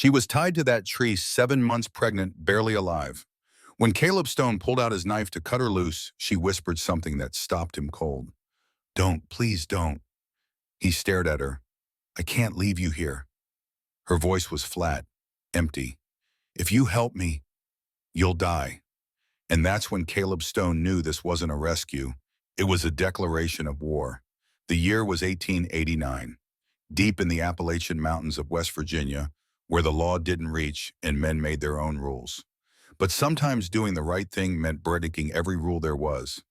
She was tied to that tree 7 months pregnant, barely alive. When Caleb Stone pulled out his knife to cut her loose, she whispered something that stopped him cold. Don't, please don't. He stared at her. I can't leave you here. Her voice was flat, empty. If you help me, you'll die. And that's when Caleb Stone knew this wasn't a rescue. It was a declaration of war. The year was 1889. Deep in the Appalachian Mountains of West Virginia, where the law didn't reach and men made their own rules. But sometimes doing the right thing meant breaking every rule there was.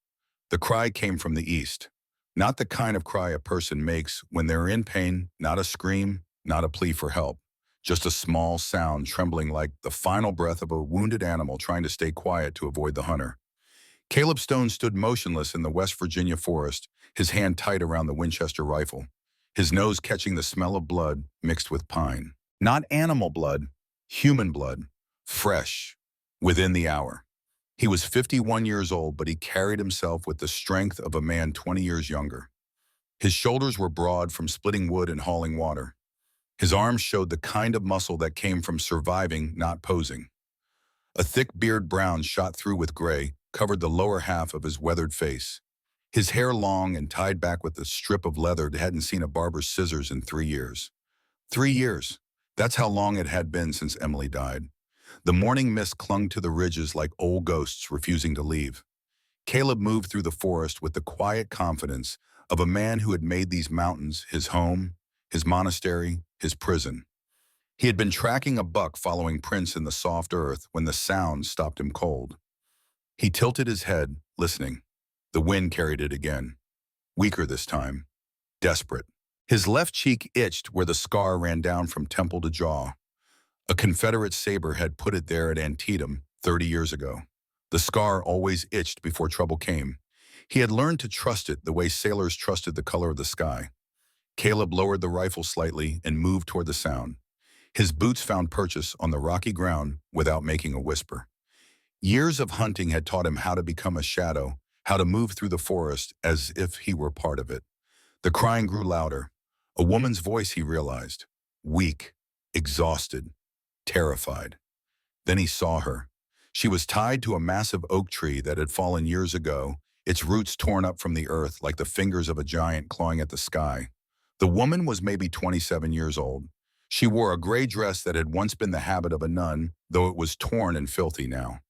The cry came from the east. Not the kind of cry a person makes when they're in pain, not a scream, not a plea for help. Just a small sound trembling like the final breath of a wounded animal trying to stay quiet to avoid the hunter. Caleb Stone stood motionless in the West Virginia forest, his hand tight around the Winchester rifle, his nose catching the smell of blood mixed with pine. Not animal blood, human blood, fresh, within the hour. He was 51 years old, but he carried himself with the strength of a man 20 years younger. His shoulders were broad from splitting wood and hauling water. His arms showed the kind of muscle that came from surviving, not posing. A thick beard, brown shot through with gray, covered the lower half of his weathered face. His hair long and tied back with a strip of leather that hadn't seen a barber's scissors in 3 years. 3 years. That's how long it had been since Emily died. The morning mist clung to the ridges like old ghosts refusing to leave. Caleb moved through the forest with the quiet confidence of a man who had made these mountains his home, his monastery, his prison. He had been tracking a buck following prints in the soft earth when the sound stopped him cold. He tilted his head, listening. The wind carried it again. Weaker this time. Desperate. His left cheek itched where the scar ran down from temple to jaw. A Confederate saber had put it there at Antietam 30 years ago. The scar always itched before trouble came. He had learned to trust it the way sailors trusted the color of the sky. Caleb lowered the rifle slightly and moved toward the sound. His boots found purchase on the rocky ground without making a whisper. Years of hunting had taught him how to become a shadow, how to move through the forest as if he were part of it. The crying grew louder. A woman's voice, he realized. Weak, exhausted, terrified. Then he saw her. She was tied to a massive oak tree that had fallen years ago, its roots torn up from the earth like the fingers of a giant clawing at the sky. The woman was maybe 27 years old. She wore a gray dress that had once been the habit of a nun, though it was torn and filthy now.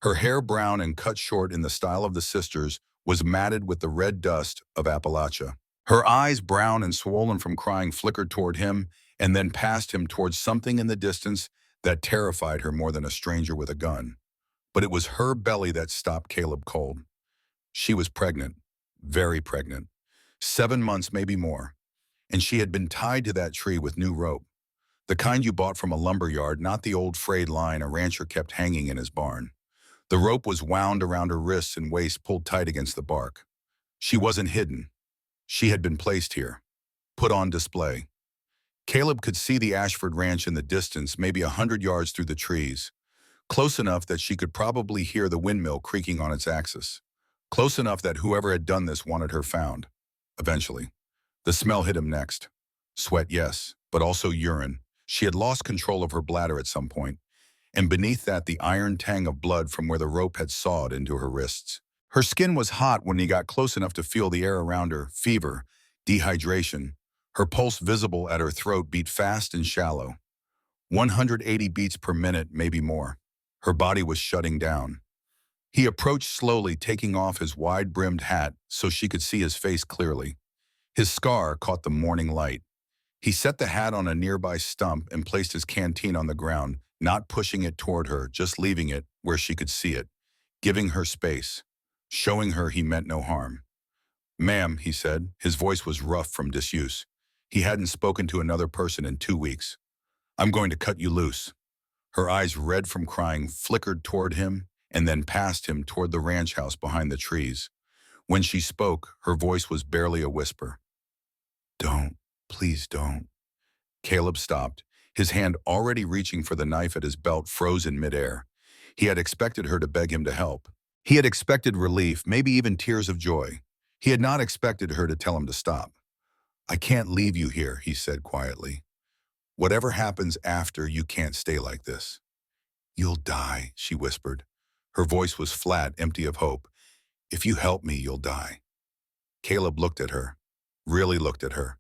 Her hair, brown and cut short in the style of the sisters, was matted with the red dust of Appalachia. Her eyes, brown and swollen from crying, flickered toward him and then past him towards something in the distance that terrified her more than a stranger with a gun. But it was her belly that stopped Caleb cold. She was pregnant, very pregnant, 7 months, maybe more. And she had been tied to that tree with new rope. The kind you bought from a lumber yard, not the old frayed line a rancher kept hanging in his barn. The rope was wound around her wrists and waist, pulled tight against the bark. She wasn't hidden. She had been placed here, put on display. Caleb could see the Ashford Ranch in the distance, maybe 100 yards through the trees, close enough that she could probably hear the windmill creaking on its axis, close enough that whoever had done this wanted her found, eventually. The smell hit him next. Sweat, yes, but also urine. She had lost control of her bladder at some point, and beneath that the iron tang of blood from where the rope had sawed into her wrists. Her skin was hot when he got close enough to feel the air around her, fever, dehydration. Her pulse visible at her throat beat fast and shallow. 180 beats per minute, maybe more. Her body was shutting down. He approached slowly, taking off his wide-brimmed hat so she could see his face clearly. His scar caught the morning light. He set the hat on a nearby stump and placed his canteen on the ground, not pushing it toward her, just leaving it where she could see it, giving her space, showing her he meant no harm. Ma'am, he said. His voice was rough from disuse. He hadn't spoken to another person in 2 weeks. I'm going to cut you loose. Her eyes, red from crying, flickered toward him and then past him toward the ranch house behind the trees. When she spoke, her voice was barely a whisper. Don't, please don't. Caleb stopped, his hand already reaching for the knife at his belt froze in midair. He had expected her to beg him to help. He had expected relief, maybe even tears of joy. He had not expected her to tell him to stop. I can't leave you here, he said quietly. Whatever happens after, you can't stay like this. You'll die, she whispered. Her voice was flat, empty of hope. If you help me, you'll die. Caleb looked at her, really looked at her,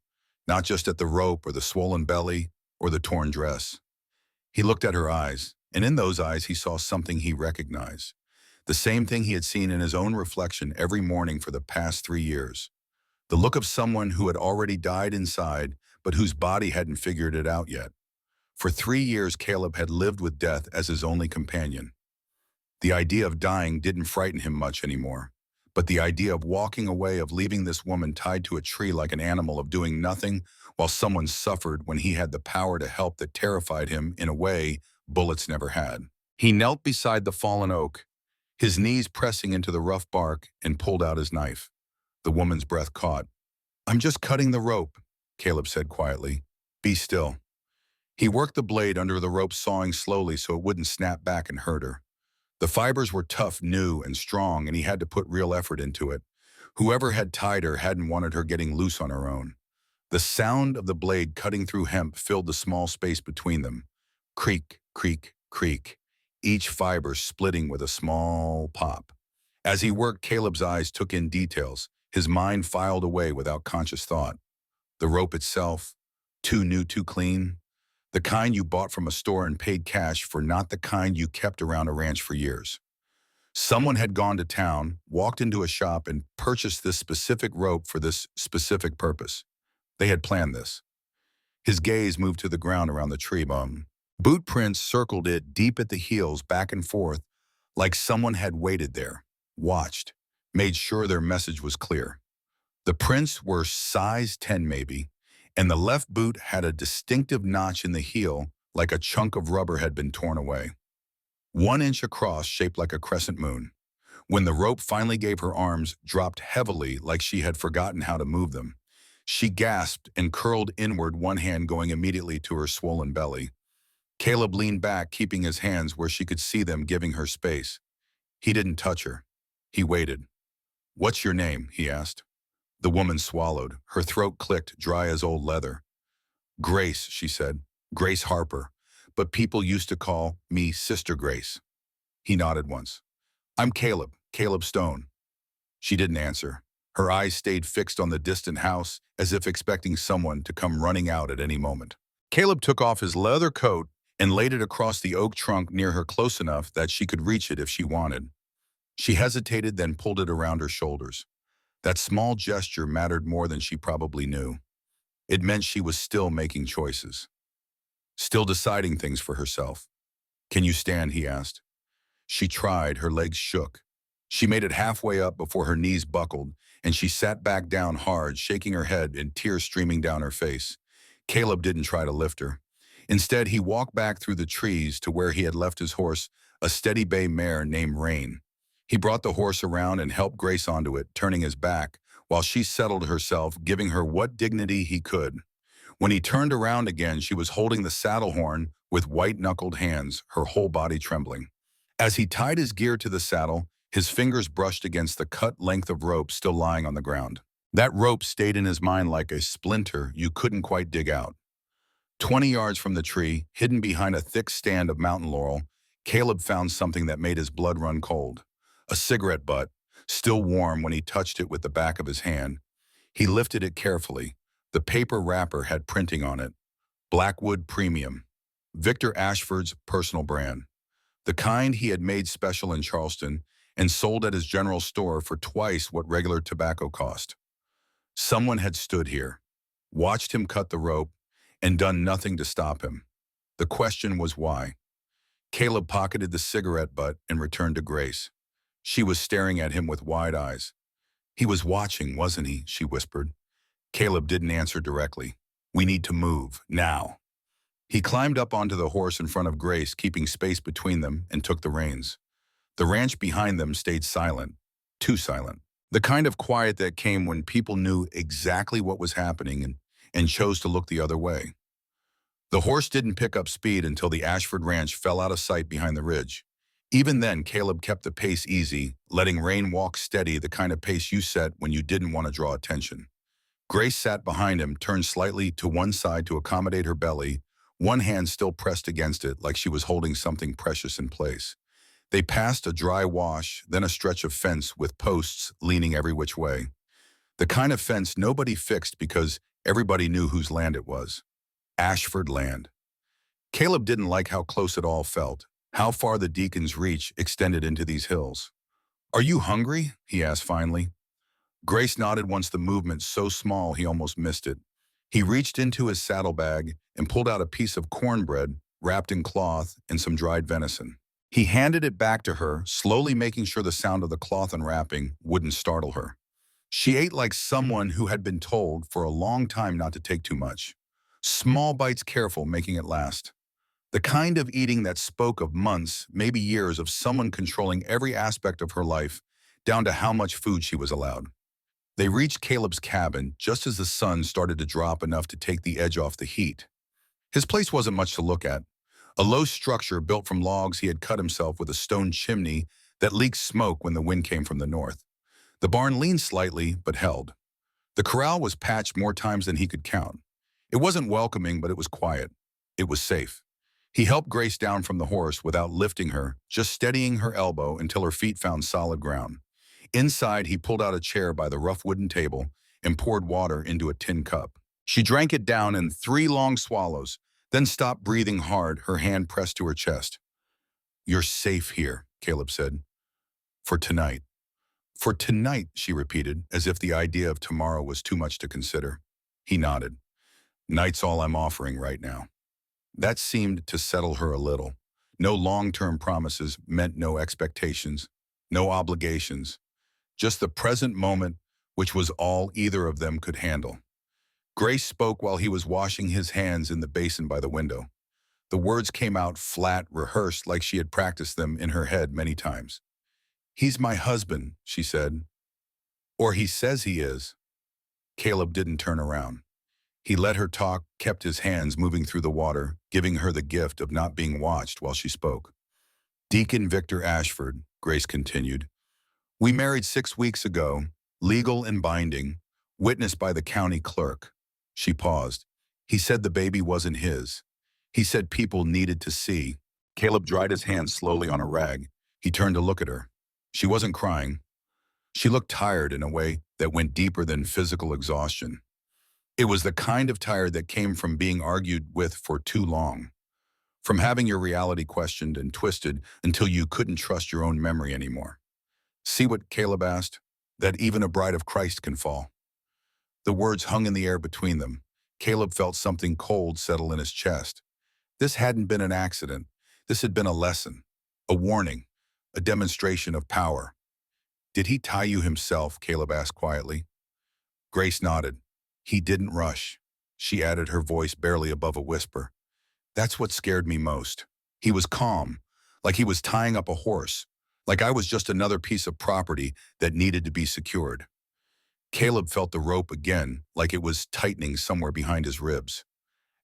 not just at the rope or the swollen belly or the torn dress. He looked at her eyes, and in those eyes he saw something he recognized. The same thing he had seen in his own reflection every morning for the past 3 years. The look of someone who had already died inside, but whose body hadn't figured it out yet. For 3 years, Caleb had lived with death as his only companion. The idea of dying didn't frighten him much anymore. But the idea of walking away, of leaving this woman tied to a tree like an animal, of doing nothing while someone suffered when he had the power to help, that terrified him in a way bullets never had. He knelt beside the fallen oak, his knees pressing into the rough bark, and pulled out his knife. The woman's breath caught. "I'm just cutting the rope," Caleb said quietly. "Be still." He worked the blade under the rope, sawing slowly so it wouldn't snap back and hurt her. The fibers were tough, new, and strong, and he had to put real effort into it. Whoever had tied her hadn't wanted her getting loose on her own. The sound of the blade cutting through hemp filled the small space between them. Creak, creak, creak, each fiber splitting with a small pop. As he worked, Caleb's eyes took in details. His mind filed away without conscious thought. The rope itself, too new, too clean. The kind you bought from a store and paid cash for, not the kind you kept around a ranch for years. Someone had gone to town, walked into a shop, and purchased this specific rope for this specific purpose. They had planned this. His gaze moved to the ground around the tree. Boot prints circled it deep at the heels, back and forth, like someone had waited there, watched, made sure their message was clear. The prints were size 10 maybe, and the left boot had a distinctive notch in the heel, like a chunk of rubber had been torn away. 1 inch across, shaped like a crescent moon. When the rope finally gave, her arms dropped heavily, like she had forgotten how to move them. She gasped and curled inward, one hand going immediately to her swollen belly. Caleb leaned back, keeping his hands where she could see them, giving her space. He didn't touch her. He waited. "What's your name?" he asked. The woman swallowed. Her throat clicked, dry as old leather. "Grace," she said. "Grace Harper. But people used to call me Sister Grace." He nodded once. "I'm Caleb, Caleb Stone." She didn't answer. Her eyes stayed fixed on the distant house, as if expecting someone to come running out at any moment. Caleb took off his leather coat and laid it across the oak trunk near her, close enough that she could reach it if she wanted. She hesitated, then pulled it around her shoulders. That small gesture mattered more than she probably knew. It meant she was still making choices, still deciding things for herself. "Can you stand?" he asked. She tried. Her legs shook. She made it halfway up before her knees buckled, and she sat back down hard, shaking her head and tears streaming down her face. Caleb didn't try to lift her. Instead, he walked back through the trees to where he had left his horse, a steady bay mare named Rain. He brought the horse around and helped Grace onto it, turning his back, while she settled herself, giving her what dignity he could. When he turned around again, she was holding the saddle horn with white-knuckled hands, her whole body trembling. As he tied his gear to the saddle, his fingers brushed against the cut length of rope still lying on the ground. That rope stayed in his mind like a splinter you couldn't quite dig out. 20 yards from the tree, hidden behind a thick stand of mountain laurel, Caleb found something that made his blood run cold. A cigarette butt, still warm when he touched it with the back of his hand. He lifted it carefully. The paper wrapper had printing on it. Blackwood Premium. Victor Ashford's personal brand. The kind he had made special in Charleston and sold at his general store for twice what regular tobacco cost. Someone had stood here, watched him cut the rope, and done nothing to stop him. The question was why. Caleb pocketed the cigarette butt and returned to Grace. She was staring at him with wide eyes. "He was watching, wasn't he?" she whispered. Caleb didn't answer directly. "We need to move, now." He climbed up onto the horse in front of Grace, keeping space between them, and took the reins. The ranch behind them stayed silent, too silent. The kind of quiet that came when people knew exactly what was happening and chose to look the other way. The horse didn't pick up speed until the Ashford Ranch fell out of sight behind the ridge. Even then, Caleb kept the pace easy, letting Rain walk steady, the kind of pace you set when you didn't want to draw attention. Grace sat behind him, turned slightly to one side to accommodate her belly, one hand still pressed against it like she was holding something precious in place. They passed a dry wash, then a stretch of fence with posts leaning every which way. The kind of fence nobody fixed because everybody knew whose land it was. Ashford land. Caleb didn't like how close it all felt, how far the deacon's reach extended into these hills. "Are you hungry?" he asked finally. Grace nodded once the movement so small he almost missed it. He reached into his saddlebag and pulled out a piece of cornbread wrapped in cloth and some dried venison. He handed it back to her, slowly making sure the sound of the cloth unwrapping wouldn't startle her. She ate like someone who had been told for a long time not to take too much. Small bites careful, making it last. The kind of eating that spoke of months, maybe years, of someone controlling every aspect of her life, down to how much food she was allowed. They reached Caleb's cabin just as the sun started to drop enough to take the edge off the heat. His place wasn't much to look at. A low structure built from logs he had cut himself with a stone chimney that leaked smoke when the wind came from the north. The barn leaned slightly, but held. The corral was patched more times than he could count. It wasn't welcoming, but it was quiet. It was safe. He helped Grace down from the horse without lifting her, just steadying her elbow until her feet found solid ground. Inside, he pulled out a chair by the rough wooden table and poured water into a tin cup. She drank it down in 3 long swallows, then stopped breathing hard, her hand pressed to her chest. "You're safe here," Caleb said. "For tonight." "For tonight," she repeated, as if the idea of tomorrow was too much to consider. He nodded. "Night's all I'm offering right now." That seemed to settle her a little. No long-term promises meant no expectations, no obligations, just the present moment, which was all either of them could handle. Grace spoke while he was washing his hands in the basin by the window. The words came out flat, rehearsed like she had practiced them in her head many times. "He's my husband," she said. "Or he says he is." Caleb didn't turn around. He let her talk, kept his hands moving through the water, giving her the gift of not being watched while she spoke. "Deacon Victor Ashford," Grace continued. "We married 6 weeks ago, legal and binding, witnessed by the county clerk." She paused. "He said the baby wasn't his. He said people needed to see." Caleb dried his hand slowly on a rag. He turned to look at her. She wasn't crying. She looked tired in a way that went deeper than physical exhaustion. It was the kind of tired that came from being argued with for too long, from having your reality questioned and twisted until you couldn't trust your own memory anymore. "See what?" Caleb asked. "That even a bride of Christ can fall." The words hung in the air between them. Caleb felt something cold settle in his chest. This hadn't been an accident. This had been a lesson, a warning, a demonstration of power. "Did he tie you himself?" Caleb asked quietly. Grace nodded. "He didn't rush." She added, her voice barely above a whisper. "That's what scared me most. He was calm, like he was tying up a horse, like I was just another piece of property that needed to be secured." Caleb felt the rope again, like it was tightening somewhere behind his ribs.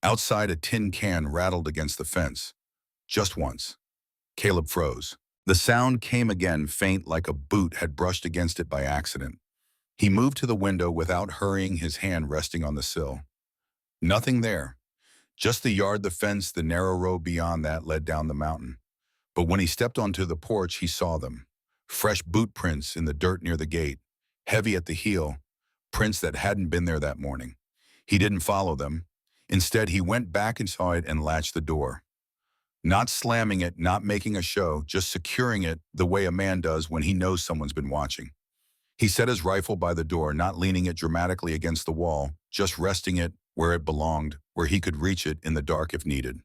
Outside, a tin can rattled against the fence. Just once. Caleb froze. The sound came again, faint, like a boot had brushed against it by accident. He moved to the window without hurrying, his hand resting on the sill. Nothing there. Just the yard, the fence, the narrow road beyond that led down the mountain. But when he stepped onto the porch, he saw them. Fresh boot prints in the dirt near the gate, heavy at the heel, prints that hadn't been there that morning. He didn't follow them. Instead, he went back inside and latched the door. Not slamming it, not making a show, just securing it the way a man does when he knows someone's been watching. He set his rifle by the door, not leaning it dramatically against the wall, just resting it where it belonged, where he could reach it in the dark if needed.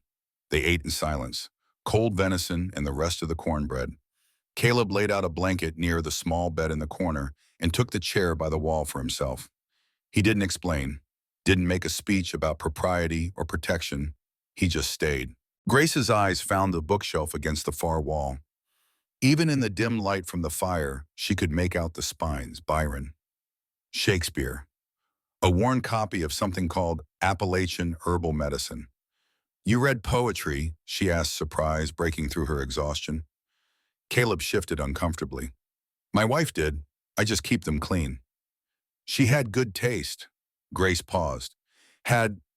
They ate in silence, cold venison and the rest of the cornbread. Caleb laid out a blanket near the small bed in the corner and took the chair by the wall for himself. He didn't explain, didn't make a speech about propriety or protection. He just stayed. Grace's eyes found the bookshelf against the far wall. Even in the dim light from the fire, she could make out the spines. Byron, Shakespeare, a worn copy of something called Appalachian Herbal Medicine. "You read poetry?" she asked, surprise breaking through her exhaustion. Caleb shifted uncomfortably. "My wife did. I just keep them clean." "She had good taste." Grace paused.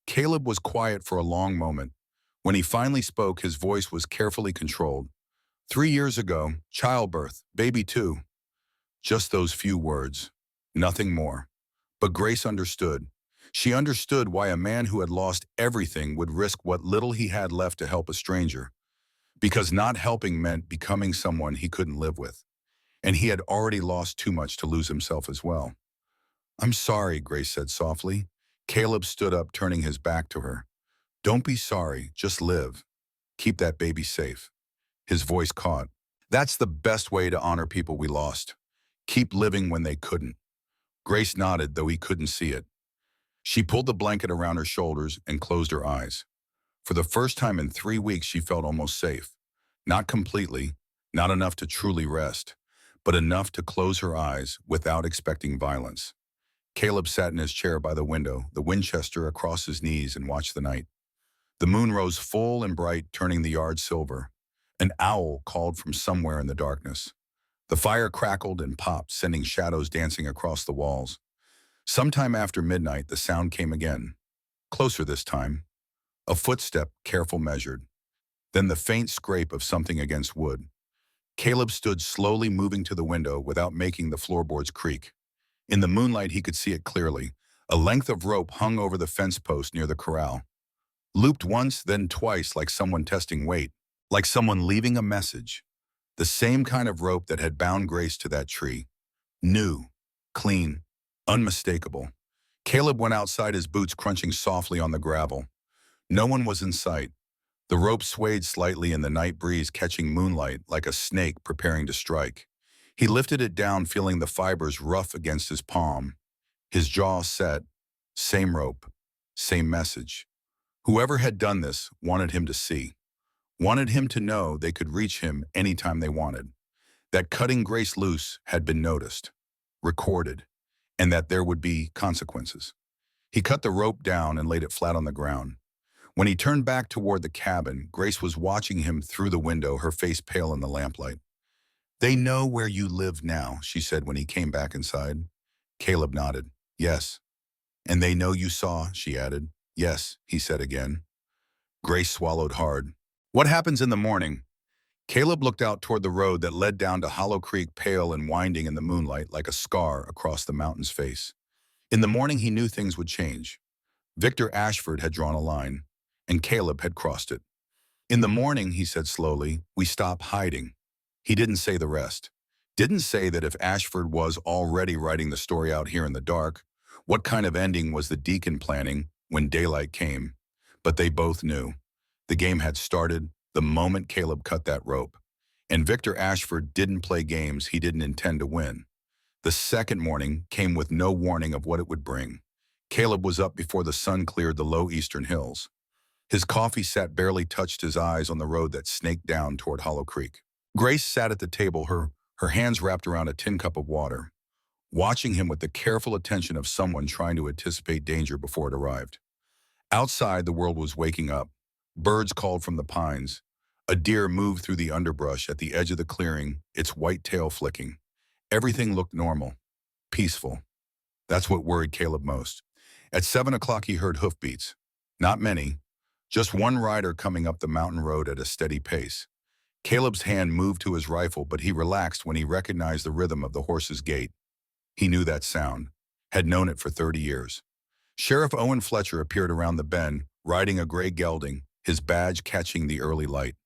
Caleb was quiet for a long moment. When he finally spoke, his voice was carefully controlled. 3 years ago, childbirth, baby too. Just those few words. Nothing more. But Grace understood. She understood why a man who had lost everything would risk what little he had left to help a stranger. Because not helping meant becoming someone he couldn't live with. And he had already lost too much to lose himself as well. I'm sorry, Grace said softly. Caleb stood up, turning his back to her. Don't be sorry, just live. Keep that baby safe. His voice caught. That's the best way to honor people we lost. Keep living when they couldn't. Grace nodded, though he couldn't see it. She pulled the blanket around her shoulders and closed her eyes. For the first time in 3 weeks, she felt almost safe. Not completely, not enough to truly rest, but enough to close her eyes without expecting violence. Caleb sat in his chair by the window, the Winchester across his knees, and watched the night. The moon rose full and bright, turning the yard silver. An owl called from somewhere in the darkness. The fire crackled and popped, sending shadows dancing across the walls. Sometime after midnight, the sound came again. Closer this time. A footstep, careful, measured. Then the faint scrape of something against wood. Caleb stood slowly, moving to the window without making the floorboards creak. In the moonlight, he could see it clearly. A length of rope hung over the fence post near the corral. Looped once, then twice, like someone testing weight. Like someone leaving a message. The same kind of rope that had bound Grace to that tree. New, clean, unmistakable. Caleb went outside, his boots crunching softly on the gravel. No one was in sight. The rope swayed slightly in the night breeze, catching moonlight like a snake preparing to strike. He lifted it down, feeling the fibers rough against his palm. His jaw set. Same rope. Same message. Whoever had done this wanted him to see. Wanted him to know they could reach him anytime they wanted. That cutting Grace loose had been noticed, recorded, and that there would be consequences. He cut the rope down and laid it flat on the ground. When he turned back toward the cabin, Grace was watching him through the window, her face pale in the lamplight. They know where you live now, she said when he came back inside. Caleb nodded. Yes. And they know you saw, she added. Yes, he said again. Grace swallowed hard. What happens in the morning? Caleb looked out toward the road that led down to Hollow Creek, pale and winding in the moonlight like a scar across the mountain's face. In the morning, he knew things would change. Victor Ashford had drawn a line, and Caleb had crossed it. In the morning, he said slowly, we stop hiding. He didn't say the rest. Didn't say that if Ashford was already writing the story out here in the dark, what kind of ending was the deacon planning when daylight came? But they both knew. The game had started the moment Caleb cut that rope. And Victor Ashford didn't play games he didn't intend to win. The second morning came with no warning of what it would bring. Caleb was up before the sun cleared the low eastern hills. His coffee set barely touched his eyes on the road that snaked down toward Hollow Creek. Grace sat at the table, her hands wrapped around a tin cup of water, watching him with the careful attention of someone trying to anticipate danger before it arrived. Outside, the world was waking up. Birds called from the pines. A deer moved through the underbrush at the edge of the clearing, its white tail flicking. Everything looked normal, peaceful. That's what worried Caleb most. At 7 o'clock, he heard hoofbeats. Not many, just one rider coming up the mountain road at a steady pace. Caleb's hand moved to his rifle, but he relaxed when he recognized the rhythm of the horse's gait. He knew that sound, had known it for 30 years. Sheriff Owen Fletcher appeared around the bend, riding a gray gelding, his badge catching the early light.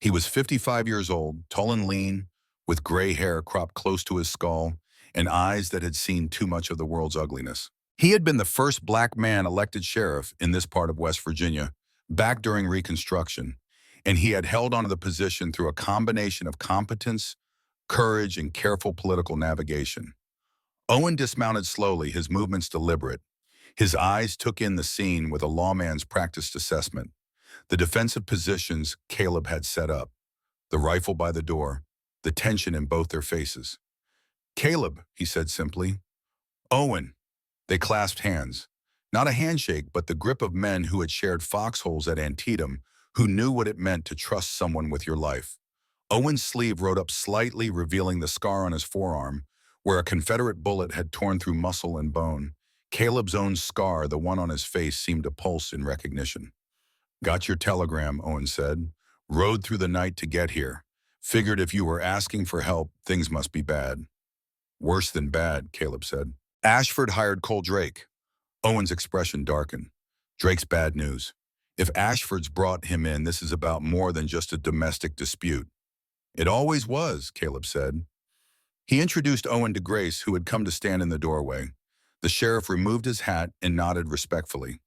He was 55 years old, tall and lean, with gray hair cropped close to his skull and eyes that had seen too much of the world's ugliness. He had been the first black man elected sheriff in this part of West Virginia, back during Reconstruction, and he had held onto the position through a combination of competence, courage, and careful political navigation. Owen dismounted slowly, his movements deliberate. His eyes took in the scene with a lawman's practiced assessment. The defensive positions Caleb had set up, the rifle by the door, the tension in both their faces. Caleb, he said simply. Owen. They clasped hands. Not a handshake, but the grip of men who had shared foxholes at Antietam, who knew what it meant to trust someone with your life. Owen's sleeve rode up slightly, revealing the scar on his forearm, where a Confederate bullet had torn through muscle and bone. Caleb's own scar, the one on his face, seemed to pulse in recognition. Got your telegram, Owen said. Rode through the night to get here. Figured if you were asking for help, things must be bad. Worse than bad, Caleb said. Ashford hired Cole Drake. Owen's expression darkened. Drake's bad news. If Ashford's brought him in, this is about more than just a domestic dispute. It always was, Caleb said. He introduced Owen to Grace, who had come to stand in the doorway. The sheriff removed his hat and nodded respectfully.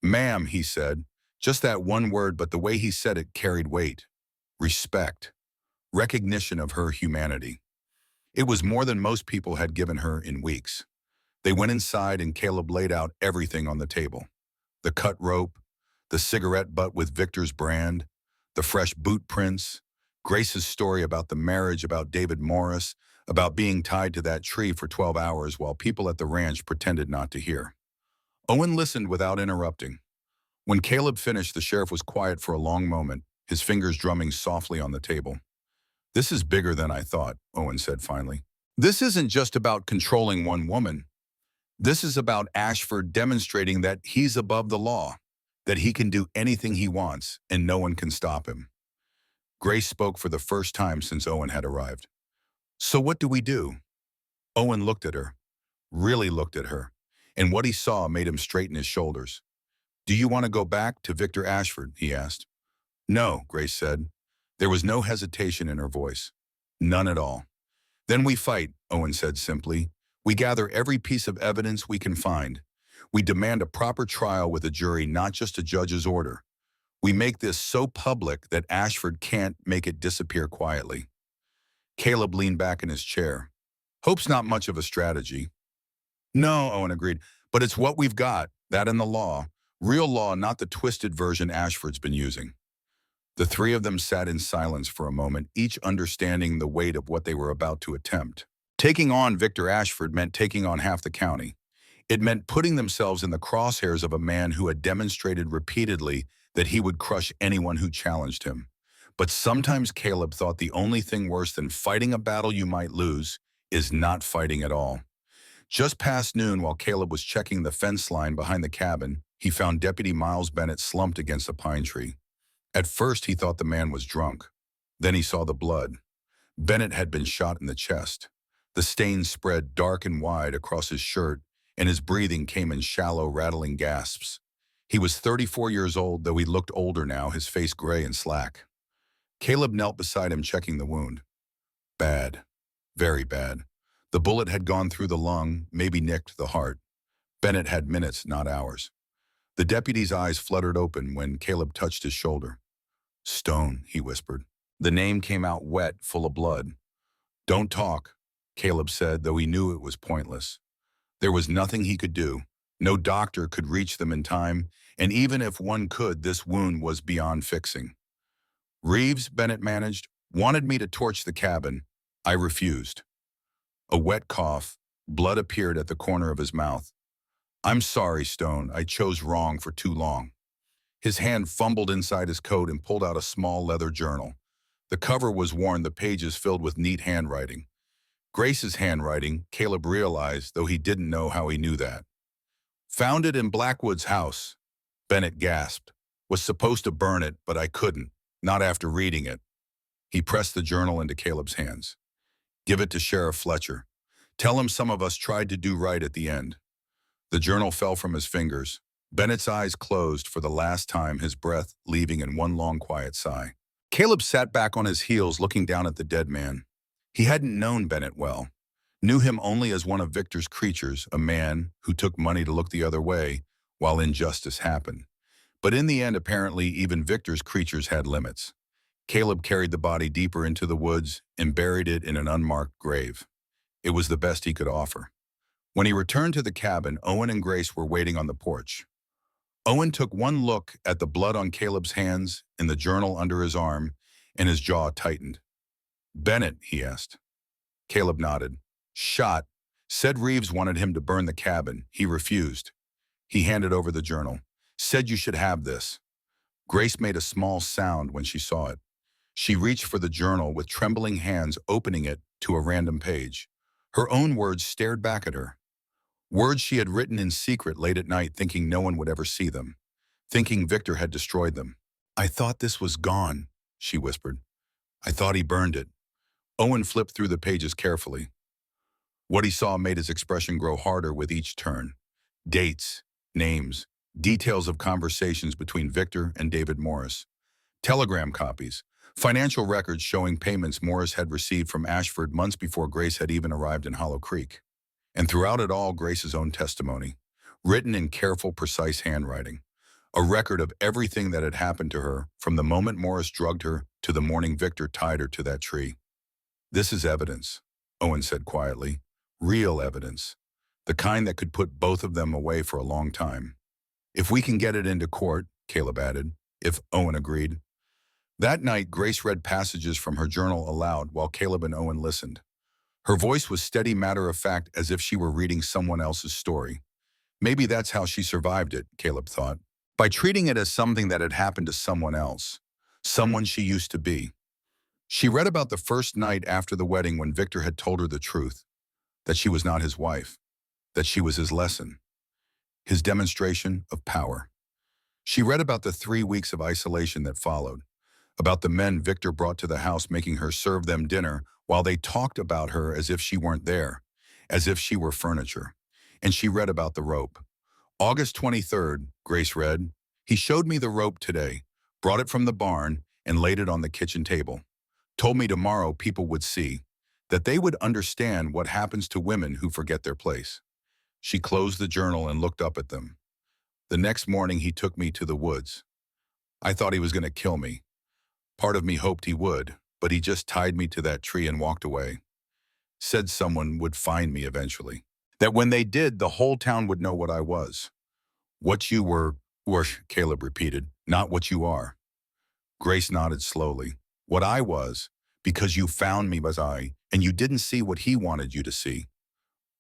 Ma'am, he said. Just that one word, but the way he said it carried weight. Respect. Recognition of her humanity. It was more than most people had given her in weeks. They went inside and Caleb laid out everything on the table. The cut rope, the cigarette butt with Victor's brand, the fresh boot prints, Grace's story about the marriage, about David Morris, about being tied to that tree for 12 hours while people at the ranch pretended not to hear. Owen listened without interrupting. When Caleb finished, the sheriff was quiet for a long moment, his fingers drumming softly on the table. This is bigger than I thought, Owen said finally. This isn't just about controlling one woman. This is about Ashford demonstrating that he's above the law, that he can do anything he wants and no one can stop him. Grace spoke for the first time since Owen had arrived. So what do we do? Owen looked at her, really looked at her, and what he saw made him straighten his shoulders. Do you want to go back to Victor Ashford? He asked. No, Grace said. There was no hesitation in her voice. None at all. Then we fight, Owen said simply. We gather every piece of evidence we can find. We demand a proper trial with a jury, not just a judge's order. We make this so public that Ashford can't make it disappear quietly. Caleb leaned back in his chair. Hope's not much of a strategy. No, Owen agreed, but it's what we've got, that and the law. Real law, not the twisted version Ashford's been using. The three of them sat in silence for a moment, each understanding the weight of what they were about to attempt. Taking on Victor Ashford meant taking on half the county. It meant putting themselves in the crosshairs of a man who had demonstrated repeatedly that he would crush anyone who challenged him. But sometimes Caleb thought the only thing worse than fighting a battle you might lose is not fighting at all. Just past noon, while Caleb was checking the fence line behind the cabin, he found Deputy Miles Bennett slumped against a pine tree. At first, he thought the man was drunk. Then he saw the blood. Bennett had been shot in the chest. The stains spread dark and wide across his shirt, and his breathing came in shallow, rattling gasps. He was 34 years old, though he looked older now, his face gray and slack. Caleb knelt beside him, checking the wound. Bad. Very bad. The bullet had gone through the lung, maybe nicked the heart. Bennett had minutes, not hours. The deputy's eyes fluttered open when Caleb touched his shoulder. Stone, he whispered. The name came out wet, full of blood. Don't talk, Caleb said, though he knew it was pointless. There was nothing he could do. No doctor could reach them in time, and even if one could, this wound was beyond fixing. Reeves, Bennett managed, wanted me to torch the cabin. I refused. A wet cough, blood appeared at the corner of his mouth. I'm sorry, Stone. I chose wrong for too long. His hand fumbled inside his coat and pulled out a small leather journal. The cover was worn, the pages filled with neat handwriting. Grace's handwriting, Caleb realized, though he didn't know how he knew that. Found it in Blackwood's house, Bennett gasped. Was supposed to burn it, but I couldn't, not after reading it. He pressed the journal into Caleb's hands. Give it to Sheriff Fletcher. Tell him some of us tried to do right at the end. The journal fell from his fingers. Bennett's eyes closed for the last time, his breath leaving in one long quiet sigh. Caleb sat back on his heels, looking down at the dead man. He hadn't known Bennett well, knew him only as one of Victor's creatures, a man who took money to look the other way while injustice happened. But in the end, apparently, even Victor's creatures had limits. Caleb carried the body deeper into the woods and buried it in an unmarked grave. It was the best he could offer. When he returned to the cabin, Owen and Grace were waiting on the porch. Owen took one look at the blood on Caleb's hands and the journal under his arm, and his jaw tightened. Bennett, he asked. Caleb nodded. Shot. Said Reeves wanted him to burn the cabin. He refused. He handed over the journal. Said you should have this. Grace made a small sound when she saw it. She reached for the journal with trembling hands, opening it to a random page. Her own words stared back at her. Words she had written in secret late at night, thinking no one would ever see them. thinking Victor had destroyed them. "I thought this was gone," she whispered. "I thought he burned it." Owen flipped through the pages carefully. What he saw made his expression grow harder with each turn. Dates, names, details of conversations between Victor and David Morris. Telegram copies, financial records showing payments Morris had received from Ashford months before Grace had even arrived in Hollow Creek. And throughout it all, Grace's own testimony, written in careful, precise handwriting. A record of everything that had happened to her from the moment Morris drugged her to the morning Victor tied her to that tree. "This is evidence," Owen said quietly. "Real evidence. The kind that could put both of them away for a long time." "If we can get it into court," Caleb added, if Owen agreed. That night, Grace read passages from her journal aloud while Caleb and Owen listened. Her voice was steady, matter-of-fact, as if she were reading someone else's story. Maybe that's how she survived it, Caleb thought, by treating it as something that had happened to someone else, someone she used to be. She read about the first night after the wedding when Victor had told her the truth, that she was not his wife, that she was his lesson, his demonstration of power. She read about the 3 weeks of isolation that followed, about the men Victor brought to the house making her serve them dinner while they talked about her as if she weren't there, as if she were furniture. And she read about the rope. August 23rd, Grace read, "He showed me the rope today, brought it from the barn, and laid it on the kitchen table. Told me tomorrow people would see, that they would understand what happens to women who forget their place." She closed the journal and looked up at them. "The next morning he took me to the woods. I thought he was going to kill me. Part of me hoped he would, but he just tied me to that tree and walked away. Said someone would find me eventually. That when they did, the whole town would know what I was. What you were, Caleb repeated, not what you are." Grace nodded slowly. "What I was, because you found me as I, and you didn't see what he wanted you to see."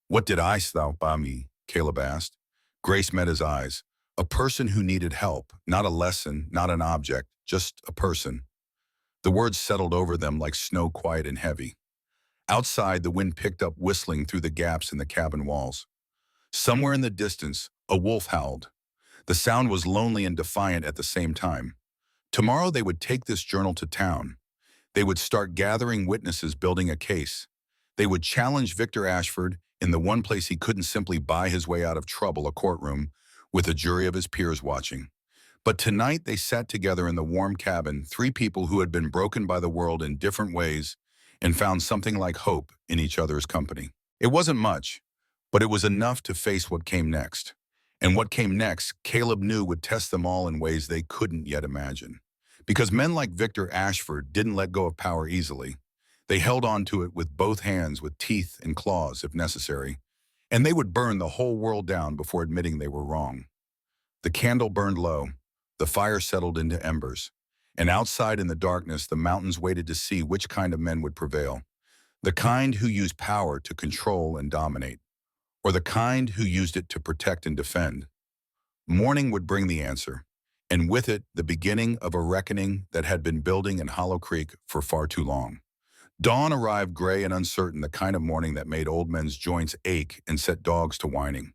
"What did I stop by me?" Caleb asked. Grace met his eyes. "A person who needed help, not a lesson, not an object, just a person." The words settled over them like snow, quiet and heavy. Outside, the wind picked up, whistling through the gaps in the cabin walls. Somewhere in the distance, a wolf howled. The sound was lonely and defiant at the same time. Tomorrow they would take this journal to town. They would start gathering witnesses, building a case. They would challenge Victor Ashford in the one place he couldn't simply buy his way out of trouble, a courtroom, with a jury of his peers watching. But tonight they sat together in the warm cabin, 3 people who had been broken by the world in different ways and found something like hope in each other's company. It wasn't much, but it was enough to face what came next. And what came next, Caleb knew, would test them all in ways they couldn't yet imagine. Because men like Victor Ashford didn't let go of power easily. They held on to it with both hands, with teeth and claws if necessary, and they would burn the whole world down before admitting they were wrong. The candle burned low, the fire settled into embers, and outside in the darkness the mountains waited to see which kind of men would prevail. The kind who used power to control and dominate, or the kind who used it to protect and defend. Morning would bring the answer, and with it the beginning of a reckoning that had been building in Hollow Creek for far too long. Dawn arrived, gray and uncertain, the kind of morning that made old men's joints ache and set dogs to whining.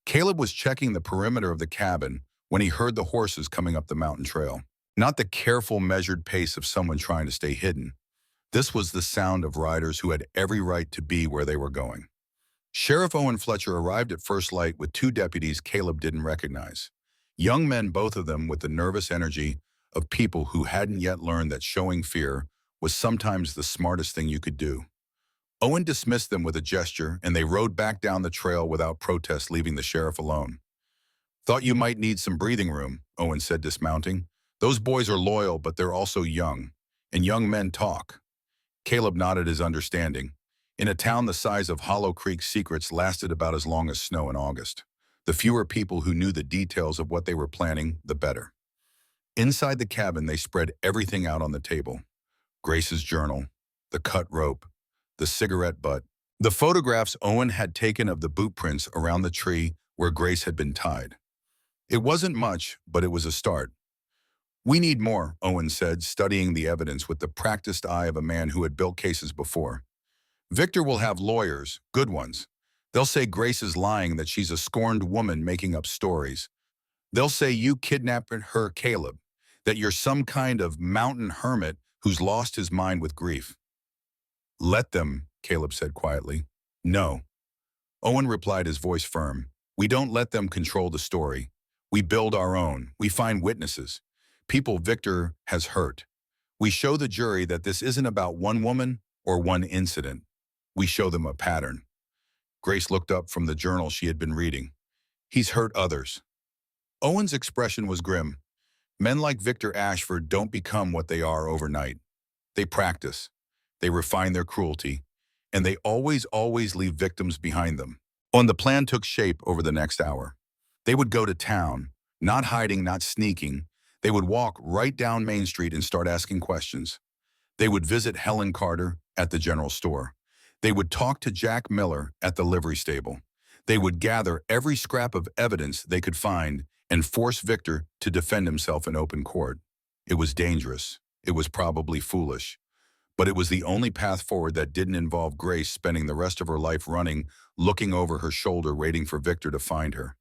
Caleb was checking the perimeter of the cabin when he heard the horses coming up the mountain trail. Not the careful, measured pace of someone trying to stay hidden. This was the sound of riders who had every right to be where they were going. Sheriff Owen Fletcher arrived at first light with 2 deputies Caleb didn't recognize. Young men, both of them with the nervous energy of people who hadn't yet learned that showing fear was sometimes the smartest thing you could do. Owen dismissed them with a gesture, and they rode back down the trail without protest, leaving the sheriff alone. "Thought you might need some breathing room," Owen said, dismounting. "Those boys are loyal, but they're also young, and young men talk." Caleb nodded his understanding. In a town the size of Hollow Creek, secrets lasted about as long as snow in August. The fewer people who knew the details of what they were planning, the better. Inside the cabin, they spread everything out on the table. Grace's journal, the cut rope, the cigarette butt, the photographs Owen had taken of the boot prints around the tree where Grace had been tied. It wasn't much, but it was a start. "We need more," Owen said, studying the evidence with the practiced eye of a man who had built cases before. "Victor will have lawyers, good ones. They'll say Grace is lying, that she's a scorned woman making up stories. They'll say you kidnapped her, Caleb, that you're some kind of mountain hermit who's lost his mind with grief. Let them, Caleb said quietly. No. Owen replied, his voice firm. We don't let them control the story. We build our own. We find witnesses. People Victor has hurt. We show the jury that this isn't about one woman or one incident. We show them a pattern. Grace looked up from the journal she had been reading. He's hurt others. Owen's expression was grim. Men like Victor Ashford don't become what they are overnight. They practice. They refine their cruelty. And they always leave victims behind them. The plan took shape over the next hour. They would go to town, not hiding, not sneaking. They would walk right down Main Street and start asking questions. They would visit Helen Carter at the general store. They would talk to Jack Miller at the livery stable. They would gather every scrap of evidence they could find and force Victor to defend himself in open court. It was dangerous. It was probably foolish. But it was the only path forward that didn't involve Grace spending the rest of her life running, looking over her shoulder, waiting for Victor to find her.